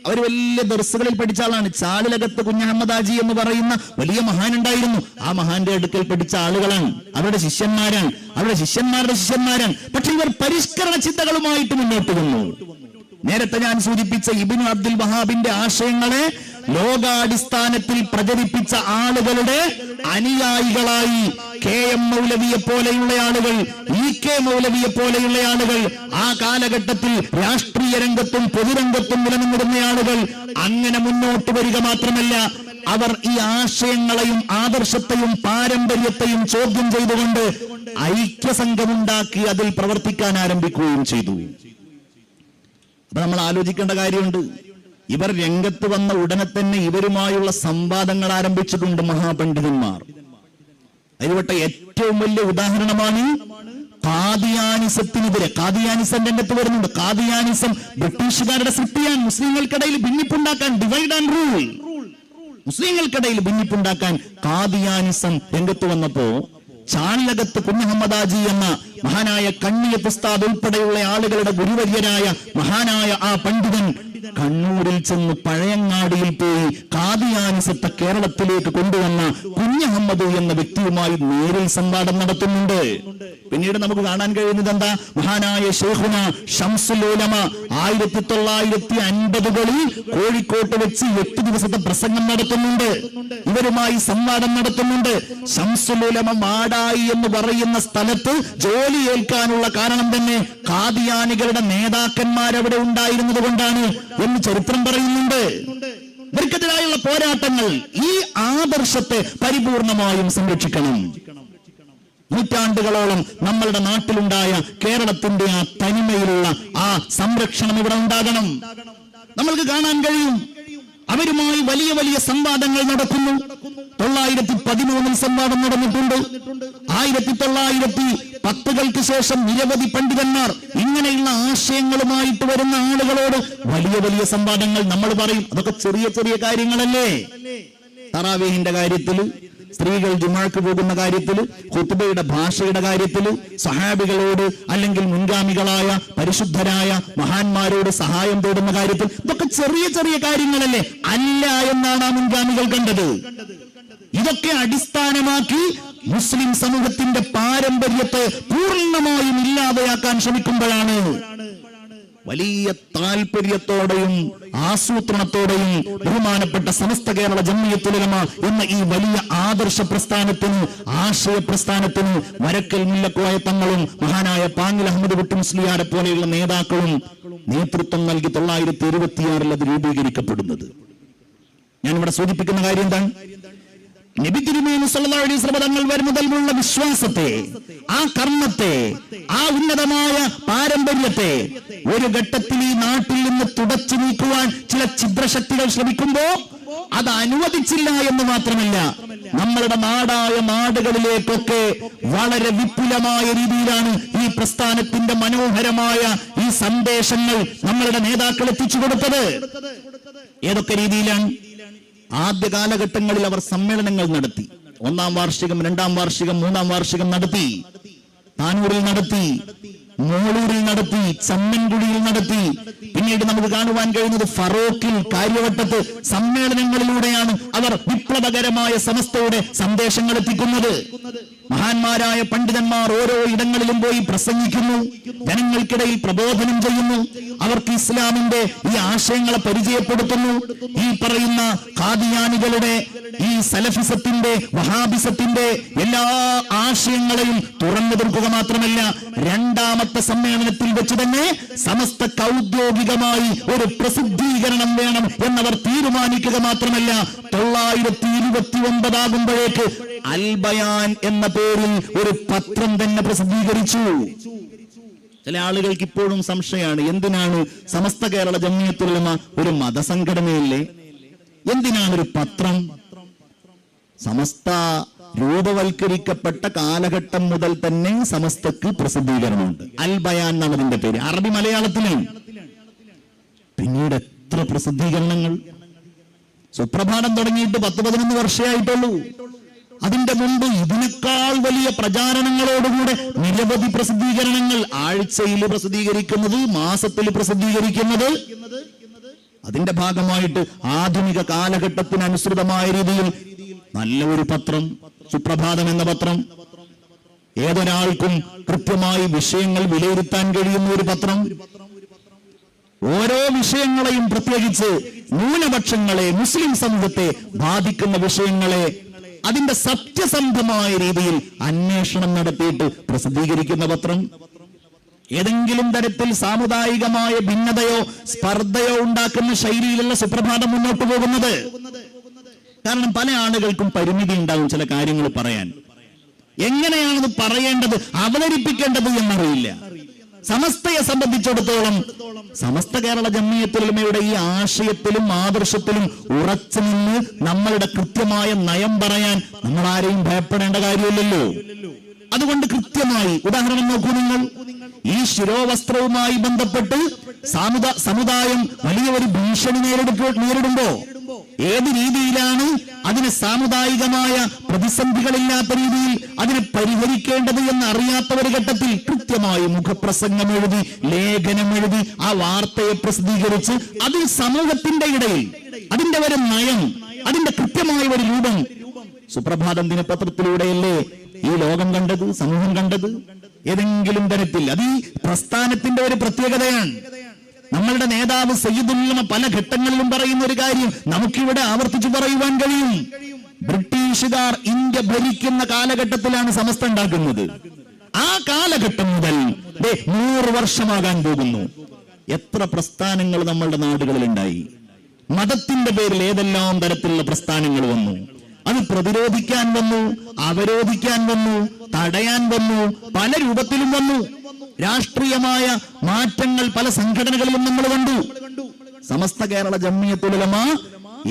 A: അവർ വലിയ ദർസുകളിൽ പഠിച്ച ആളാണ്. ചാലിലകത്ത് കുഞ്ഞഹമ്മദ് ഹാജി എന്ന് പറയുന്ന വലിയ മഹാൻ ഉണ്ടായിരുന്നു. ആ മഹാന്റെ അടുക്കൽ പഠിച്ച ആളുകളാണ്, അവരുടെ ശിഷ്യന്മാരാണ്, അവരുടെ ശിഷ്യന്മാരുടെ ശിഷ്യന്മാരാണ്. പക്ഷെ ഇവർ പരിഷ്കരണ ചിന്തകളുമായിട്ട് മുന്നോട്ട് വന്നു. നേരത്തെ ഞാൻ സൂചിപ്പിച്ച ഇബ്നു അബ്ദുൽ വഹാബിന്റെ ആശയങ്ങളെ ലോകാടിസ്ഥാനത്തിൽ പ്രചരിപ്പിച്ച ആളുകളുടെ അനുയായികളായി KM മൗലവിയെ പോലെയുള്ള ആളുകൾ, EK മൗലവിയെ പോലെയുള്ള ആളുകൾ, ആ കാലഘട്ടത്തിൽ രാഷ്ട്രീയ രംഗത്തും പൊതുരംഗത്തും നിലനിന്നിരുന്ന ആളുകൾ അങ്ങനെ മുന്നോട്ട് വരിക മാത്രമല്ല, അവർ ഈ ആശയങ്ങളെയും ആദർശത്തെയും പാരമ്പര്യത്തെയും ചോദ്യം ചെയ്തുകൊണ്ട് ഐക്യസംഘമുണ്ടാക്കി അതിൽ പ്രവർത്തിക്കാൻ ആരംഭിക്കുകയും ചെയ്തു. അപ്പൊ നമ്മൾ ആലോചിക്കേണ്ട കാര്യമുണ്ട്. ഇവർ രംഗത്ത് വന്ന ഉടനെ തന്നെ ഇവരുമായുള്ള സംവാദങ്ങൾ ആരംഭിച്ചിട്ടുണ്ട് മഹാപണ്ഡിതന്മാർ. അതിൽപ്പെട്ട ഏറ്റവും വലിയ ഉദാഹരണമാണ് ഖാദിയാനിസത്തിനെതിരെ. ഖാദിയാനിസം രംഗത്ത് വരുന്നുണ്ട്. ഖാദിയാനിസം ബ്രിട്ടീഷുകാരുടെ സൃഷ്ടിയാണ്. മുസ്ലിങ്ങൾക്കിടയിൽ ഭിന്നിപ്പുണ്ടാക്കാൻ, ഡിവൈഡ് ആൻഡ് റൂൾ, മുസ്ലിങ്ങൾക്കിടയിൽ ഭിന്നിപ്പുണ്ടാക്കാൻ ഖാദിയാനിസം രംഗത്ത് വന്നപ്പോ ചാലിലകത്ത് കുഞ്ഞഹമ്മദ് ഹാജി എന്ന മഹാനായ കണ്ണിയത്ത് ഉസ്താദ് ഉൾപ്പെടെയുള്ള ആളുകളുടെ ഗുരുവര്യനായ മഹാനായ ആ പണ്ഡിതൻ കണ്ണൂരിൽ ചെന്ന് പഴയങ്ങാടിയിൽ പോയി ഖാദിയാനിസത്തെ കേരളത്തിലേക്ക് കൊണ്ടുവന്ന കുഞ്ഞഹമ്മദ് എന്ന വ്യക്തിയുമായി നേരിൽ സംവാദം നടത്തുന്നുണ്ട്. പിന്നീട് നമുക്ക് കാണാൻ കഴിയുന്നത് എന്താ? മഹാനായ ശൈഖുന ശംസുൽ ഉലമ 1950കളിൽ കോഴിക്കോട്ട് വെച്ച് 8 ദിവസത്തെ പ്രസംഗം നടത്തുന്നുണ്ട്. ഇവരുമായി സംവാദം നടത്തുന്നുണ്ട്. ശംസുൽ ഉലമ മാടായി എന്ന് പറയുന്ന സ്ഥലത്ത് ജോലി ഏൽക്കാനുള്ള കാരണം തന്നെ ഖാദിയാനികളുടെ നേതാക്കന്മാരവിടെ ഉണ്ടായിരുന്നത് കൊണ്ടാണ് എന്ന് ചരിത്രം പറയുന്നുണ്ട്. ഇവർക്കെതിരായുള്ള പോരാട്ടങ്ങൾ, ഈ ആദർശത്തെ പരിപൂർണമായും സംരക്ഷിക്കണം. നൂറ്റാണ്ടുകളോളം നമ്മളുടെ നാട്ടിലുണ്ടായ കേരളത്തിന്റെ ആ തനിമയിലുള്ള ആ സംരക്ഷണം ഇവിടെ ഉണ്ടാകണം. നമ്മൾക്ക് കാണാൻ കഴിയും, അവരുമായി വലിയ വലിയ സംവാദങ്ങൾ നടക്കുന്നു. 913 സംവാദം നടന്നിട്ടുണ്ട്. 1910-കൾക്ക് ശേഷം നിരവധി പണ്ഡിതന്മാർ ഇങ്ങനെയുള്ള ആശയങ്ങളുമായിട്ട് വരുന്ന ആളുകളോട് വലിയ വലിയ സംവാദങ്ങൾ. നമ്മൾ പറയും അതൊക്കെ ചെറിയ ചെറിയ കാര്യങ്ങളല്ലേ. തറാവീഹിന്റെ കാര്യത്തിൽ, സ്ത്രീകൾ ജുമാക്ക് പോകുന്ന കാര്യത്തിൽ, ഖുത്ബയുടെ ഭാഷയുടെ കാര്യത്തിൽ, സഹാബികളോട് അല്ലെങ്കിൽ മുൻഗാമികളായ പരിശുദ്ധരായ മഹാന്മാരോട് സഹായം തേടുന്ന കാര്യത്തിൽ, ഇതൊക്കെ ചെറിയ ചെറിയ കാര്യങ്ങളല്ലേ? അല്ല എന്നാണ് ആ മുൻഗാമികൾ കണ്ടത്. ഇതൊക്കെ അടിസ്ഥാനമാക്കി മുസ്ലിം സമൂഹത്തിന്റെ പാരമ്പര്യത്തെ പൂർണ്ണമായും ഇല്ലാതെയാക്കാൻ ശ്രമിക്കുമ്പോഴാണ് വലിയ താല്പര്യത്തോടെയും ആസൂത്രണത്തോടെയും ബഹുമാനപ്പെട്ട സമസ്ത കേരള ജംഇയ്യത്തുൽ ഉലമ എന്ന ഈ വലിയ ആദർശ പ്രസ്ഥാനത്തിന്, ആശയ പ്രസ്ഥാനത്തിന് വരക്കൽ മുല്ലക്കോയ തങ്ങളും മഹാനായ പാങ്ങിൽ അഹമ്മദ് കുട്ടി മുസ്ലിയാരെ പോലെയുള്ള നേതാക്കളും നേതൃത്വം നൽകി 1926 അത് രൂപീകരിക്കപ്പെടുന്നത്. ഞാനിവിടെ സൂചിപ്പിക്കുന്ന കാര്യം എന്താണ്? നബി തിരുമേനി സല്ലല്ലാഹു അലൈഹി വസല്ലം തങ്ങൾ മുതലുള്ള വിശ്വാസത്തെ, ആ കർമ്മത്തെ, ആ ഉന്നതമായ പാരമ്പര്യത്തെ ഒരു ഘട്ടത്തിൽ ഈ നാട്ടിൽ നിന്ന് തുടച്ചു നീക്കുവാൻ ചില ഛിദ്രശക്തികൾ ശ്രമിക്കുമ്പോ അത് അനുവദിച്ചില്ല എന്ന് മാത്രമല്ല, നമ്മളുടെ നാടായ നാടുകളിലേക്കൊക്കെ വളരെ വിപുലമായ രീതിയിലാണ് ഈ പ്രസ്ഥാനത്തിന്റെ മനോഹരമായ ഈ സന്ദേശങ്ങൾ നമ്മളുടെ നേതാക്കൾ എത്തിച്ചു കൊടുത്തത്. ഏതൊക്കെ രീതിയിലാണ്? ആദ്യ കാലഘട്ടങ്ങളിൽ അവർ സമ്മേളനങ്ങൾ നടത്തി. 1-ാം വാർഷികം, 2-ാം വാർഷികം, 3-ാം വാർഷികം നടത്തി. താനൂരിൽ നടത്തി, മോളൂരിൽ നടത്തി, ചമ്മൻകുടിയിൽ നടത്തി. പിന്നീട് നമുക്ക് കാണുവാൻ കഴിയുന്നത് ഫറോക്കിൽ, കാര്യവട്ടത്ത് സമ്മേളനങ്ങളിലൂടെയാണ് അവർ വിപ്ലവകരമായ സമസ്തയുടെ സന്ദേശങ്ങൾ എത്തിക്കുന്നത്. മഹാന്മാരായ പണ്ഡിതന്മാർ ഓരോ ഇടങ്ങളിലും പോയി പ്രസംഗിക്കുന്നു, ജനങ്ങൾക്കിടയിൽ പ്രബോധനം ചെയ്യുന്നു, അവർക്ക് ഇസ്ലാമിന്റെ ഈ ആശയങ്ങളെ പരിചയപ്പെടുത്തുന്നു. ഈ പറയുന്ന ഖാദിയാനികളുടെ, ഈ സലഫിസത്തിന്റെ, വഹാബിസത്തിന്റെ എല്ലാ ആശയങ്ങളെയും തുറന്നു തീർക്കുക മാത്രമല്ല, 2ാമത്തെ സമ്മേളനത്തിൽ വെച്ച് തന്നെ സമസ്തക്ക് ഔദ്യോഗികമായി ഒരു പ്രസിദ്ധീകരണം വേണം എന്നവർ തീരുമാനിക്കുക മാത്രമല്ല, 929 ആകുമ്പോഴേക്ക് അൽ ബയാൻ എന്ന പേരിൽ ഒരു പത്രം തന്നെ പ്രസിദ്ധീകരിച്ചു. ചില ആളുകൾക്ക് ഇപ്പോഴും സംശയമാണ്, എന്തിനാണ് സമസ്ത കേരള ജംഇയ്യത്തുൽ ഉലമ ഒരു മതസംഘടനയല്ലേ, എന്തിനാണ് ഒരു പത്രം? സമസ്ത രൂപവൽക്കരിക്കപ്പെട്ട കാലഘട്ടം മുതൽ തന്നെ സമസ്തക്ക് പ്രസിദ്ധീകരണമുണ്ട്. അൽ ബയാൻ എന്നാണ് അതിന്റെ പേര്, അറബി മലയാളത്തിലാണ്. പിന്നീട് എത്ര പ്രസിദ്ധീകരണങ്ങൾ! സുപ്രഭാതം തുടങ്ങിയിട്ട് 10-11 വർഷമായിട്ടുള്ളൂ. അതിന്റെ മുമ്പ് ഇതിനേക്കാൾ വലിയ പ്രചാരണങ്ങളോടുകൂടെ നിരവധി പ്രസിദ്ധീകരണങ്ങൾ, ആഴ്ചയിൽ പ്രസിദ്ധീകരിക്കുന്നത്, മാസത്തിൽ പ്രസിദ്ധീകരിക്കുന്നത്. അതിന്റെ ഭാഗമായിട്ട് ആധുനിക കാലഘട്ടത്തിന് അനുസൃതമായ രീതിയിൽ നല്ല ഒരു പത്രം, സുപ്രഭാതം എന്ന പത്രം, ഏതൊരാൾക്കും കൃത്യമായി വിഷയങ്ങൾ വിലയിരുത്താൻ കഴിയുന്ന ഒരു പത്രം, ഓരോ വിഷയങ്ങളെയും പ്രത്യേകിച്ച് ന്യൂനപക്ഷങ്ങളെ, മുസ്ലിം സമൂഹത്തെ ബാധിക്കുന്ന വിഷയങ്ങളെ അതിന്റെ സത്യസന്ധമായ രീതിയിൽ അന്വേഷണം നടത്തിയിട്ട് പ്രസിദ്ധീകരിക്കുന്ന പത്രം. ഏതെങ്കിലും തരത്തിൽ സാമുദായികമായ ഭിന്നതയോ സ്പർദ്ധയോ ഉണ്ടാക്കുന്ന ശൈലിയിലുള്ള സുപ്രഭാതം മുന്നോട്ട് പോകുന്നത്. കാരണം പല ആളുകൾക്കും പരിമിതി ഉണ്ടാവും ചില കാര്യങ്ങൾ പറയാൻ. എങ്ങനെയാണത് പറയേണ്ടത്, അവതരിപ്പിക്കേണ്ടത് എന്നറിയില്ല. സമസ്തയെ സംബന്ധിച്ചിടത്തോളം സമസ്ത കേരള ജംഇയ്യത്തുൽ ഉലമയുടെ ഈ ആശയത്തിലും ആദർശത്തിലും ഉറച്ചു നിന്ന് നമ്മളുടെ കൃത്യമായ നയം പറയാൻ നമ്മൾ ആരെയും ഭയപ്പെടേണ്ട കാര്യമില്ലല്ലോ. അതുകൊണ്ട് കൃത്യമായി, ഉദാഹരണം നോക്കൂ നിങ്ങൾ, ഈ ശിരോവസ്ത്രവുമായി ബന്ധപ്പെട്ട് സമുദായം വലിയ ഒരു ഭീഷണി നേരിടുമ്പോ ഏത് രീതിയിലാണ് അതിന് സാമുദായികമായ പ്രതിസന്ധികളില്ലാത്ത രീതിയിൽ അതിനെ പരിഹരിക്കേണ്ടത് എന്ന് അറിയാത്ത ഒരു ഘട്ടത്തിൽ കൃത്യമായി മുഖപ്രസംഗം എഴുതി, ലേഖനം എഴുതി, ആ വാർത്തയെ പ്രസിദ്ധീകരിച്ച് അതിൽ സമൂഹത്തിന്റെ ഇടയിൽ അതിന്റെ ഒരു നയം, അതിന്റെ കൃത്യമായ ഒരു രൂപം സുപ്രഭാതം ദിനപത്രത്തിലൂടെയല്ലേ ഈ ലോകം കണ്ടത്, സമൂഹം കണ്ടത്. ഏതെങ്കിലും തരത്തിൽ അത് ഈ പ്രസ്ഥാനത്തിന്റെ ഒരു പ്രത്യേകതയാണ്. നമ്മളുടെ നേതാവ് സയ്യിദുൽ ഉലമ പല ഘട്ടങ്ങളിലും പറയുന്ന ഒരു കാര്യം നമുക്കിവിടെ ആവർത്തിച്ചു പറയുവാൻ കഴിയും. ബ്രിട്ടീഷുകാർ ഇന്ത്യ ഭരിക്കുന്ന കാലഘട്ടത്തിലാണ് സമസ്ത ഉണ്ടാക്കുന്നത്. ആ കാലഘട്ടം മുതൽ 100 വർഷമാകാൻ പോകുന്നു. എത്ര പ്രസ്ഥാനങ്ങൾ നമ്മളുടെ നാടുകളിൽ ഉണ്ടായി. മതത്തിന്റെ പേരിൽ ഏതെല്ലാം തരത്തിലുള്ള പ്രസ്ഥാനങ്ങൾ വന്നു. അത് പ്രതിരോധിക്കാൻ വന്നു, അവരോധിക്കാൻ വന്നു, തടയാൻ വന്നു, പല രൂപത്തിലും വന്നു. രാഷ്ട്രീയമായ മാറ്റങ്ങൾ പല സംഘടനകളിലും നമ്മൾ കണ്ടു. സമസ്ത കേരള ജംഇയ്യത്തുൽ ഉലമ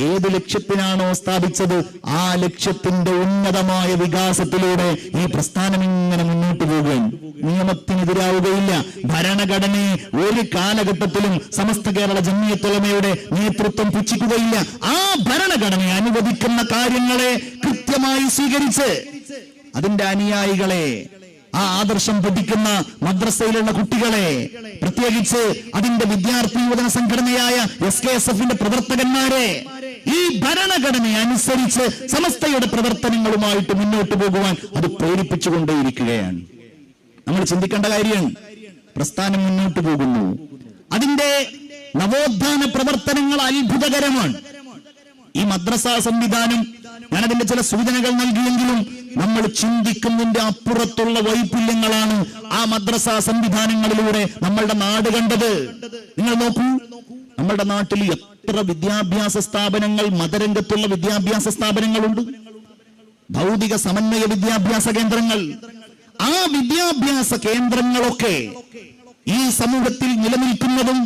A: ഏത് ലക്ഷ്യത്തിനാണോ സ്ഥാപിച്ചത് ആ ലക്ഷ്യത്തിന്റെ ഉന്നതമായ വികാസത്തിലൂടെ ഈ പ്രസ്ഥാനം ഇങ്ങനെ മുന്നോട്ട് പോകുകയും നിയമത്തിനെതിരാവുകയില്ല. ഭരണഘടനയെ ഒരു കാലഘട്ടത്തിലും സമസ്ത കേരള ജംഇയ്യത്തുൽ ഉലമയുടെ നേതൃത്വം പുച്ഛിക്കുകയില്ല. ആ ഭരണഘടനയെ അനുവദിക്കുന്ന കാര്യങ്ങളെ കൃത്യമായി സ്വീകരിച്ച് അതിന്റെ അനുയായികളെ, ആ ആദർശം പഠിക്കുന്ന മദ്രസയിലുള്ള കുട്ടികളെ, പ്രത്യേകിച്ച് അതിന്റെ വിദ്യാർത്ഥി യുവജന സംഘടനയായ SKSF-ന്റെ പ്രവർത്തകന്മാരെ ഈ ഭരണഘടന അനുസരിച്ച് സമസ്തയുടെ പ്രവർത്തനങ്ങളുമായിട്ട് മുന്നോട്ട് പോകുവാൻ അത് പ്രേരിപ്പിച്ചുകൊണ്ടേയിരിക്കുകയാണ്. നമ്മൾ ചിന്തിക്കേണ്ട കാര്യമാണ്. പ്രസ്ഥാനം മുന്നോട്ട് പോകുന്നു. അതിന്റെ നവോത്ഥാന പ്രവർത്തനങ്ങൾ അത്ഭുതകരമാണ്. ഈ മദ്രസ സംവിധാനം, ഞാനതിന്റെ ചില സൂചനകൾ നൽകിയെങ്കിലും നമ്മൾ ചിന്തിക്കുന്നതിന്റെ അപ്പുറത്തുള്ള വൈപുല്യങ്ങളാണ് ആ മദ്രസ സംവിധാനങ്ങളിലൂടെ നമ്മളുടെ നാട് കണ്ടത്. നിങ്ങൾ നോക്കൂ, നമ്മളുടെ നാട്ടിൽ എത്ര വിദ്യാഭ്യാസ സ്ഥാപനങ്ങൾ, മതരംഗത്തുള്ള വിദ്യാഭ്യാസ സ്ഥാപനങ്ങളുണ്ട്. ഭൗതിക സമന്വയ വിദ്യാഭ്യാസ കേന്ദ്രങ്ങൾ. ആ വിദ്യാഭ്യാസ കേന്ദ്രങ്ങളൊക്കെ ഈ സമൂഹത്തിൽ നിലനിൽക്കുന്നതും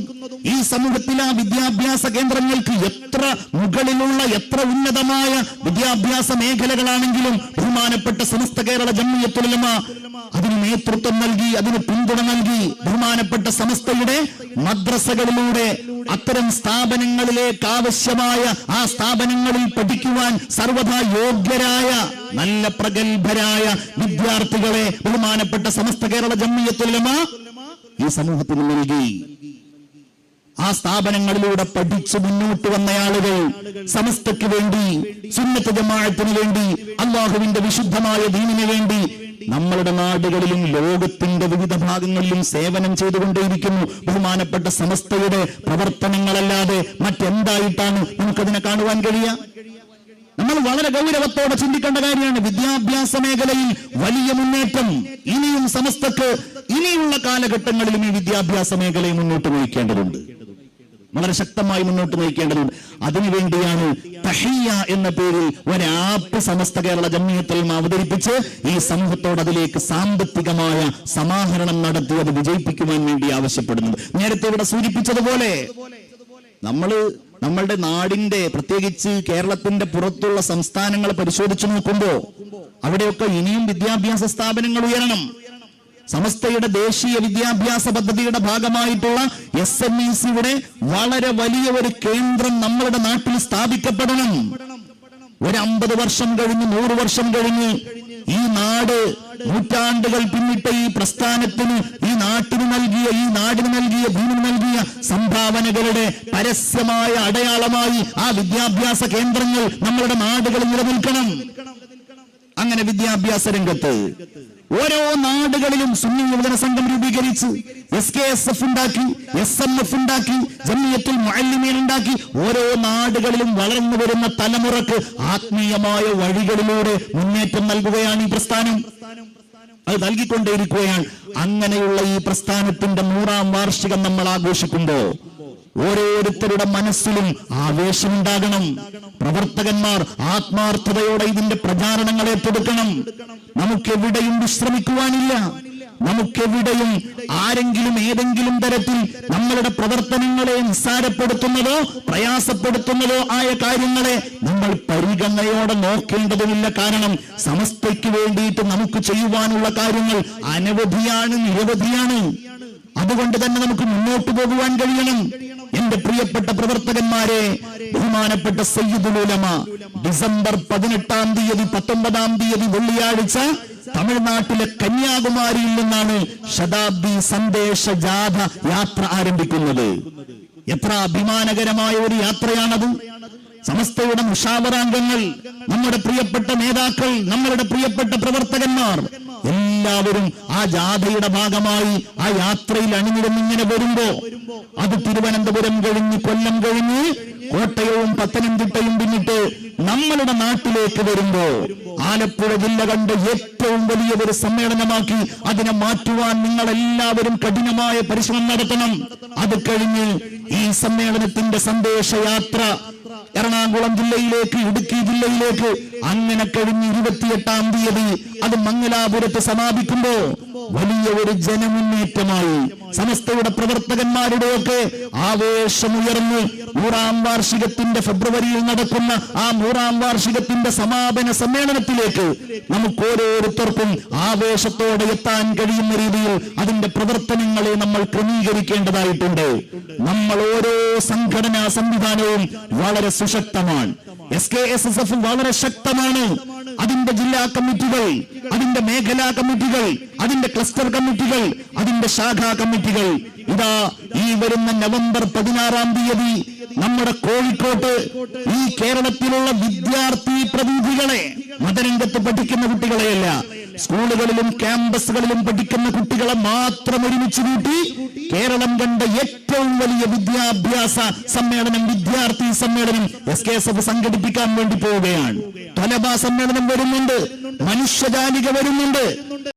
A: ഈ സമൂഹത്തിൽ ആ വിദ്യാഭ്യാസ കേന്ദ്രങ്ങൾക്ക് എത്ര മുകളിലുള്ള, എത്ര ഉന്നതമായ വിദ്യാഭ്യാസ മേഖലകളാണെങ്കിലും ബഹുമാനപ്പെട്ട സമസ്ത കേരള ജംഇയ്യത്തുൽ ഉലമ അതിന് നേതൃത്വം നൽകി, അതിന് പിന്തുണ നൽകി. ബഹുമാനപ്പെട്ട സമസ്തയുടെ മദ്രസകളിലൂടെ അത്തരം സ്ഥാപനങ്ങളിലേക്ക് ആവശ്യമായ, ആ സ്ഥാപനങ്ങളിൽ പഠിക്കുവാൻ സർവ്വതാ യോഗ്യരായ നല്ല പ്രഗത്ഭരായ വിദ്യാർത്ഥികളെ ബഹുമാനപ്പെട്ട സമസ്ത കേരള ജംഇയ്യത്തുൽ ഉലമ ഈ സമൂഹത്തിന് നൽകി. ആ സ്ഥാപനങ്ങളിലൂടെ പഠിച്ച് മുന്നോട്ട് വന്ന ആളുകൾ സമസ്തയ്ക്ക് വേണ്ടി, സുന്നത്ത് ജമാഅത്തിന് വേണ്ടി, അല്ലാഹുവിന്റെ വിശുദ്ധമായ ദീനിന് വേണ്ടി നമ്മളുടെ നാടുകളിലും ലോകത്തിന്റെ വിവിധ ഭാഗങ്ങളിലും സേവനം ചെയ്തുകൊണ്ടേയിരിക്കുന്നു. ബഹുമാനപ്പെട്ട സമസ്തയുടെ പ്രവർത്തനങ്ങളല്ലാതെ മറ്റെന്തായിട്ടാണ് നമുക്കതിനെ കാണുവാൻ കഴിയുക? നമ്മൾ വളരെ ഗൗരവത്തോടെ ചിന്തിക്കേണ്ട കാര്യമാണ്. വിദ്യാഭ്യാസ മേഖലയിൽ വലിയ മുന്നേറ്റം ഇനിയും സമസ്തക്ക് ഇനിയുള്ള കാലഘട്ടങ്ങളിലും ഈ വിദ്യാഭ്യാസ മേഖലയെ മുന്നോട്ട് നയിക്കേണ്ടതുണ്ട്. വളരെ ശക്തമായി മുന്നോട്ട് നയിക്കേണ്ടതുണ്ട്. അതിനുവേണ്ടിയാണ് തഹിയ്യ എന്ന പേരിൽ ഒരു ആപ്പ് സമസ്ത കേരള ജംഇയ്യത്തുൽ ഉലമ അവതരിപ്പിച്ച് ഈ സമൂഹത്തോട് അതിലേക്ക് സാമ്പത്തികമായ സമാഹരണം നടത്തി അത് വിജയിപ്പിക്കുവാൻ വേണ്ടി ആവശ്യപ്പെടുന്നത്. നേരത്തെ ഇവിടെ സൂചിപ്പിച്ചതുപോലെ നമ്മളുടെ നാടിന്റെ, പ്രത്യേകിച്ച് കേരളത്തിന്റെ പുറത്തുള്ള സംസ്ഥാനങ്ങൾ പരിശോധിച്ചു നോക്കുമ്പോൾ അവിടെയൊക്കെ ഇനിയും വിദ്യാഭ്യാസ സ്ഥാപനങ്ങൾ ഉയരണം. സമസ്തയുടെ ദേശീയ വിദ്യാഭ്യാസ പദ്ധതിയുടെ ഭാഗമായിട്ടുള്ള SMECയുടെ വളരെ വലിയ ഒരു കേന്ദ്രം നമ്മളുടെ നാട്ടിൽ സ്ഥാപിക്കപ്പെടണം. ഒരു 50 വർഷം കഴിഞ്ഞ്, 100 വർഷം കഴിഞ്ഞ് ഈ നാട് നൂറ്റാണ്ടുകൾ പിന്നിട്ട ഈ പ്രസ്ഥാനത്തിന്, ഈ നാടിന് നൽകിയ ഭൂമിന് നൽകിയ സംഭാവനകളുടെ പരസ്യമായ അടയാളമായി ആ വിദ്യാഭ്യാസ കേന്ദ്രങ്ങൾ നമ്മളുടെ നാടുകളിൽ നിലനിൽക്കണം. അങ്ങനെ വിദ്യാഭ്യാസ രംഗത്ത് ഓരോ നാടുകളിലും സുന്നി യുവജന സംഘം രൂപീകരിച്ച് SKSF ഉണ്ടാക്കി, SMF ഉണ്ടാക്കി, ജംഇയ്യത്തുൽ മുഅല്ലിമീൻ ഉണ്ടാക്കി. ഓരോ നാടുകളിലും വളർന്നു വരുന്ന തലമുറക്ക് ആത്മീയമായ വഴികളിലൂടെ മുന്നേറ്റം നൽകുകയാണ് ഈ പ്രസ്ഥാനം. അത് നൽകിക്കൊണ്ടേയിരിക്കുകയാണ്. അങ്ങനെയുള്ള ഈ പ്രസ്ഥാനത്തിന്റെ 100ാം വാർഷികം നമ്മൾ ആഘോഷിക്കുമ്പോൾ ഓരോരുത്തരുടെ മനസ്സിലും ആവേശമുണ്ടാകണം. പ്രവർത്തകന്മാർ ആത്മാർത്ഥതയോടെ ഇതിന്റെ പ്രചാരണങ്ങൾ ഏറ്റെടുക്കണം. നമുക്കെവിടെയും വിശ്രമിക്കുവാനില്ല. നമുക്കെവിടെയും ആരെങ്കിലും ഏതെങ്കിലും തരത്തിൽ നമ്മളുടെ പ്രവർത്തനങ്ങളെ നിസ്സാരപ്പെടുത്തുന്നതോ പ്രയാസപ്പെടുത്തുന്നതോ ആയ കാര്യങ്ങളെ നമ്മൾ പരിഗണനയോടെ നോക്കേണ്ടതുമില്ല. കാരണം സമസ്തയ്ക്ക് വേണ്ടിയിട്ട് നമുക്ക് ചെയ്യുവാനുള്ള കാര്യങ്ങൾ അനവധിയാണ്, നിരവധിയാണ്. അതുകൊണ്ട് തന്നെ നമുക്ക് മുന്നോട്ട് പോകുവാൻ കഴിയണം. എന്റെ പ്രിയപ്പെട്ട പ്രവർത്തകന്മാരെ, ബഹുമാനപ്പെട്ട സയ്യിദുൽ ഉലമ ഡിസംബർ 18-ാം തീയതി 19-ാം തീയതി വെള്ളിയാഴ്ച തമിഴ്നാട്ടിലെ കന്യാകുമാരിയിൽ നിന്നാണ് ശതാബ്ദി സന്ദേശ ജാഥ യാത്ര ആരംഭിക്കുന്നത്. എത്ര അഭിമാനകരമായ ഒരു യാത്രയാണത്. സമസ്തയുടെ മുഷാവറാംഗങ്ങൾ, നമ്മുടെ പ്രിയപ്പെട്ട നേതാക്കൾ, നമ്മളുടെ പ്രിയപ്പെട്ട പ്രവർത്തകന്മാർ എല്ലാവരും ആ ജാഥയുടെ ഭാഗമായി ആ യാത്രയിൽ അണിനിരന്നിങ്ങനെ വരുമ്പോ അത് തിരുവനന്തപുരം കഴിഞ്ഞ് കൊല്ലം കഴിഞ്ഞ് കോട്ടയവും പത്തനംതിട്ടയും പിന്നിട്ട് നമ്മളുടെ നാട്ടിലേക്ക് വരുമ്പോ ആലപ്പുഴ ജില്ല കണ്ട് ഏറ്റവും വലിയ ഒരു സമ്മേളനമാക്കി അതിനെ മാറ്റുവാൻ നിങ്ങൾ എല്ലാവരും കഠിനമായ പരിശ്രമം നടത്തണം. അത് കഴിഞ്ഞ് ഈ സമ്മേളനത്തിന്റെ സന്ദേശയാത്ര എറണാകുളം ജില്ലയിലേക്ക്, ഇടുക്കി ജില്ലയിലേക്ക്, അങ്ങനെ കഴിഞ്ഞ് 28-ാം തീയതി അത് മംഗലാപുരത്ത് സമാപിക്കുമ്പോ വലിയ ഒരു ജനമുന്നേറ്റമായി സമസ്തയുടെ പ്രവർത്തകന്മാരുടെയൊക്കെ ആവേശമുയർന്ന് 100-ാം വാർഷികത്തിന്റെ ഫെബ്രുവരിയിൽ നടക്കുന്ന ആ 100-ാം വാർഷികത്തിന്റെ സമാപന സമ്മേളനത്തിലേക്ക് നമുക്ക് ഓരോരുത്തർക്കും ആവേശത്തോടെ എത്താൻ കഴിയുന്ന രീതിയിൽ അതിന്റെ പ്രവർത്തനങ്ങളെ നമ്മൾ ക്രമീകരിക്കേണ്ടതായിട്ടുണ്ട്. നമ്മൾ ഓരോ സംഘടനാ സംവിധാനവും വളരെ സുശക്തമാണ്. SKSSF വളരെ ശക്തമാണ്. അതിന്റെ ജില്ലാ കമ്മിറ്റികൾ, അതിന്റെ മേഖലാ കമ്മിറ്റികൾ, അതിന്റെ ക്ലസ്റ്റർ കമ്മിറ്റികൾ, അതിന്റെ ശാഖാ കമ്മിറ്റികൾ ഇതാ ഈ വരുന്ന നവംബർ 16-ാം തീയതി നമ്മുടെ കോഴിക്കോട്ട് ഈ കേരളത്തിലുള്ള വിദ്യാർത്ഥി പ്രതിനിധികളെ, മതരംഗത്ത് പഠിക്കുന്ന കുട്ടികളെയല്ല, സ്കൂളുകളിലും ക്യാമ്പസുകളിലും പഠിക്കുന്ന കുട്ടികളെ മാത്രം ഒരുമിച്ച് കൂട്ടി കേരളം കണ്ട ഏറ്റവും വലിയ വിദ്യാഭ്യാസ സമ്മേളനം, വിദ്യാർത്ഥി സമ്മേളനം SKSF സംഘടിപ്പിക്കാൻ വേണ്ടി പോവുകയാണ്. തലബ സമ്മേളനം വരുന്നുണ്ട്, മനുഷ്യജാലിക വരുന്നുണ്ട്.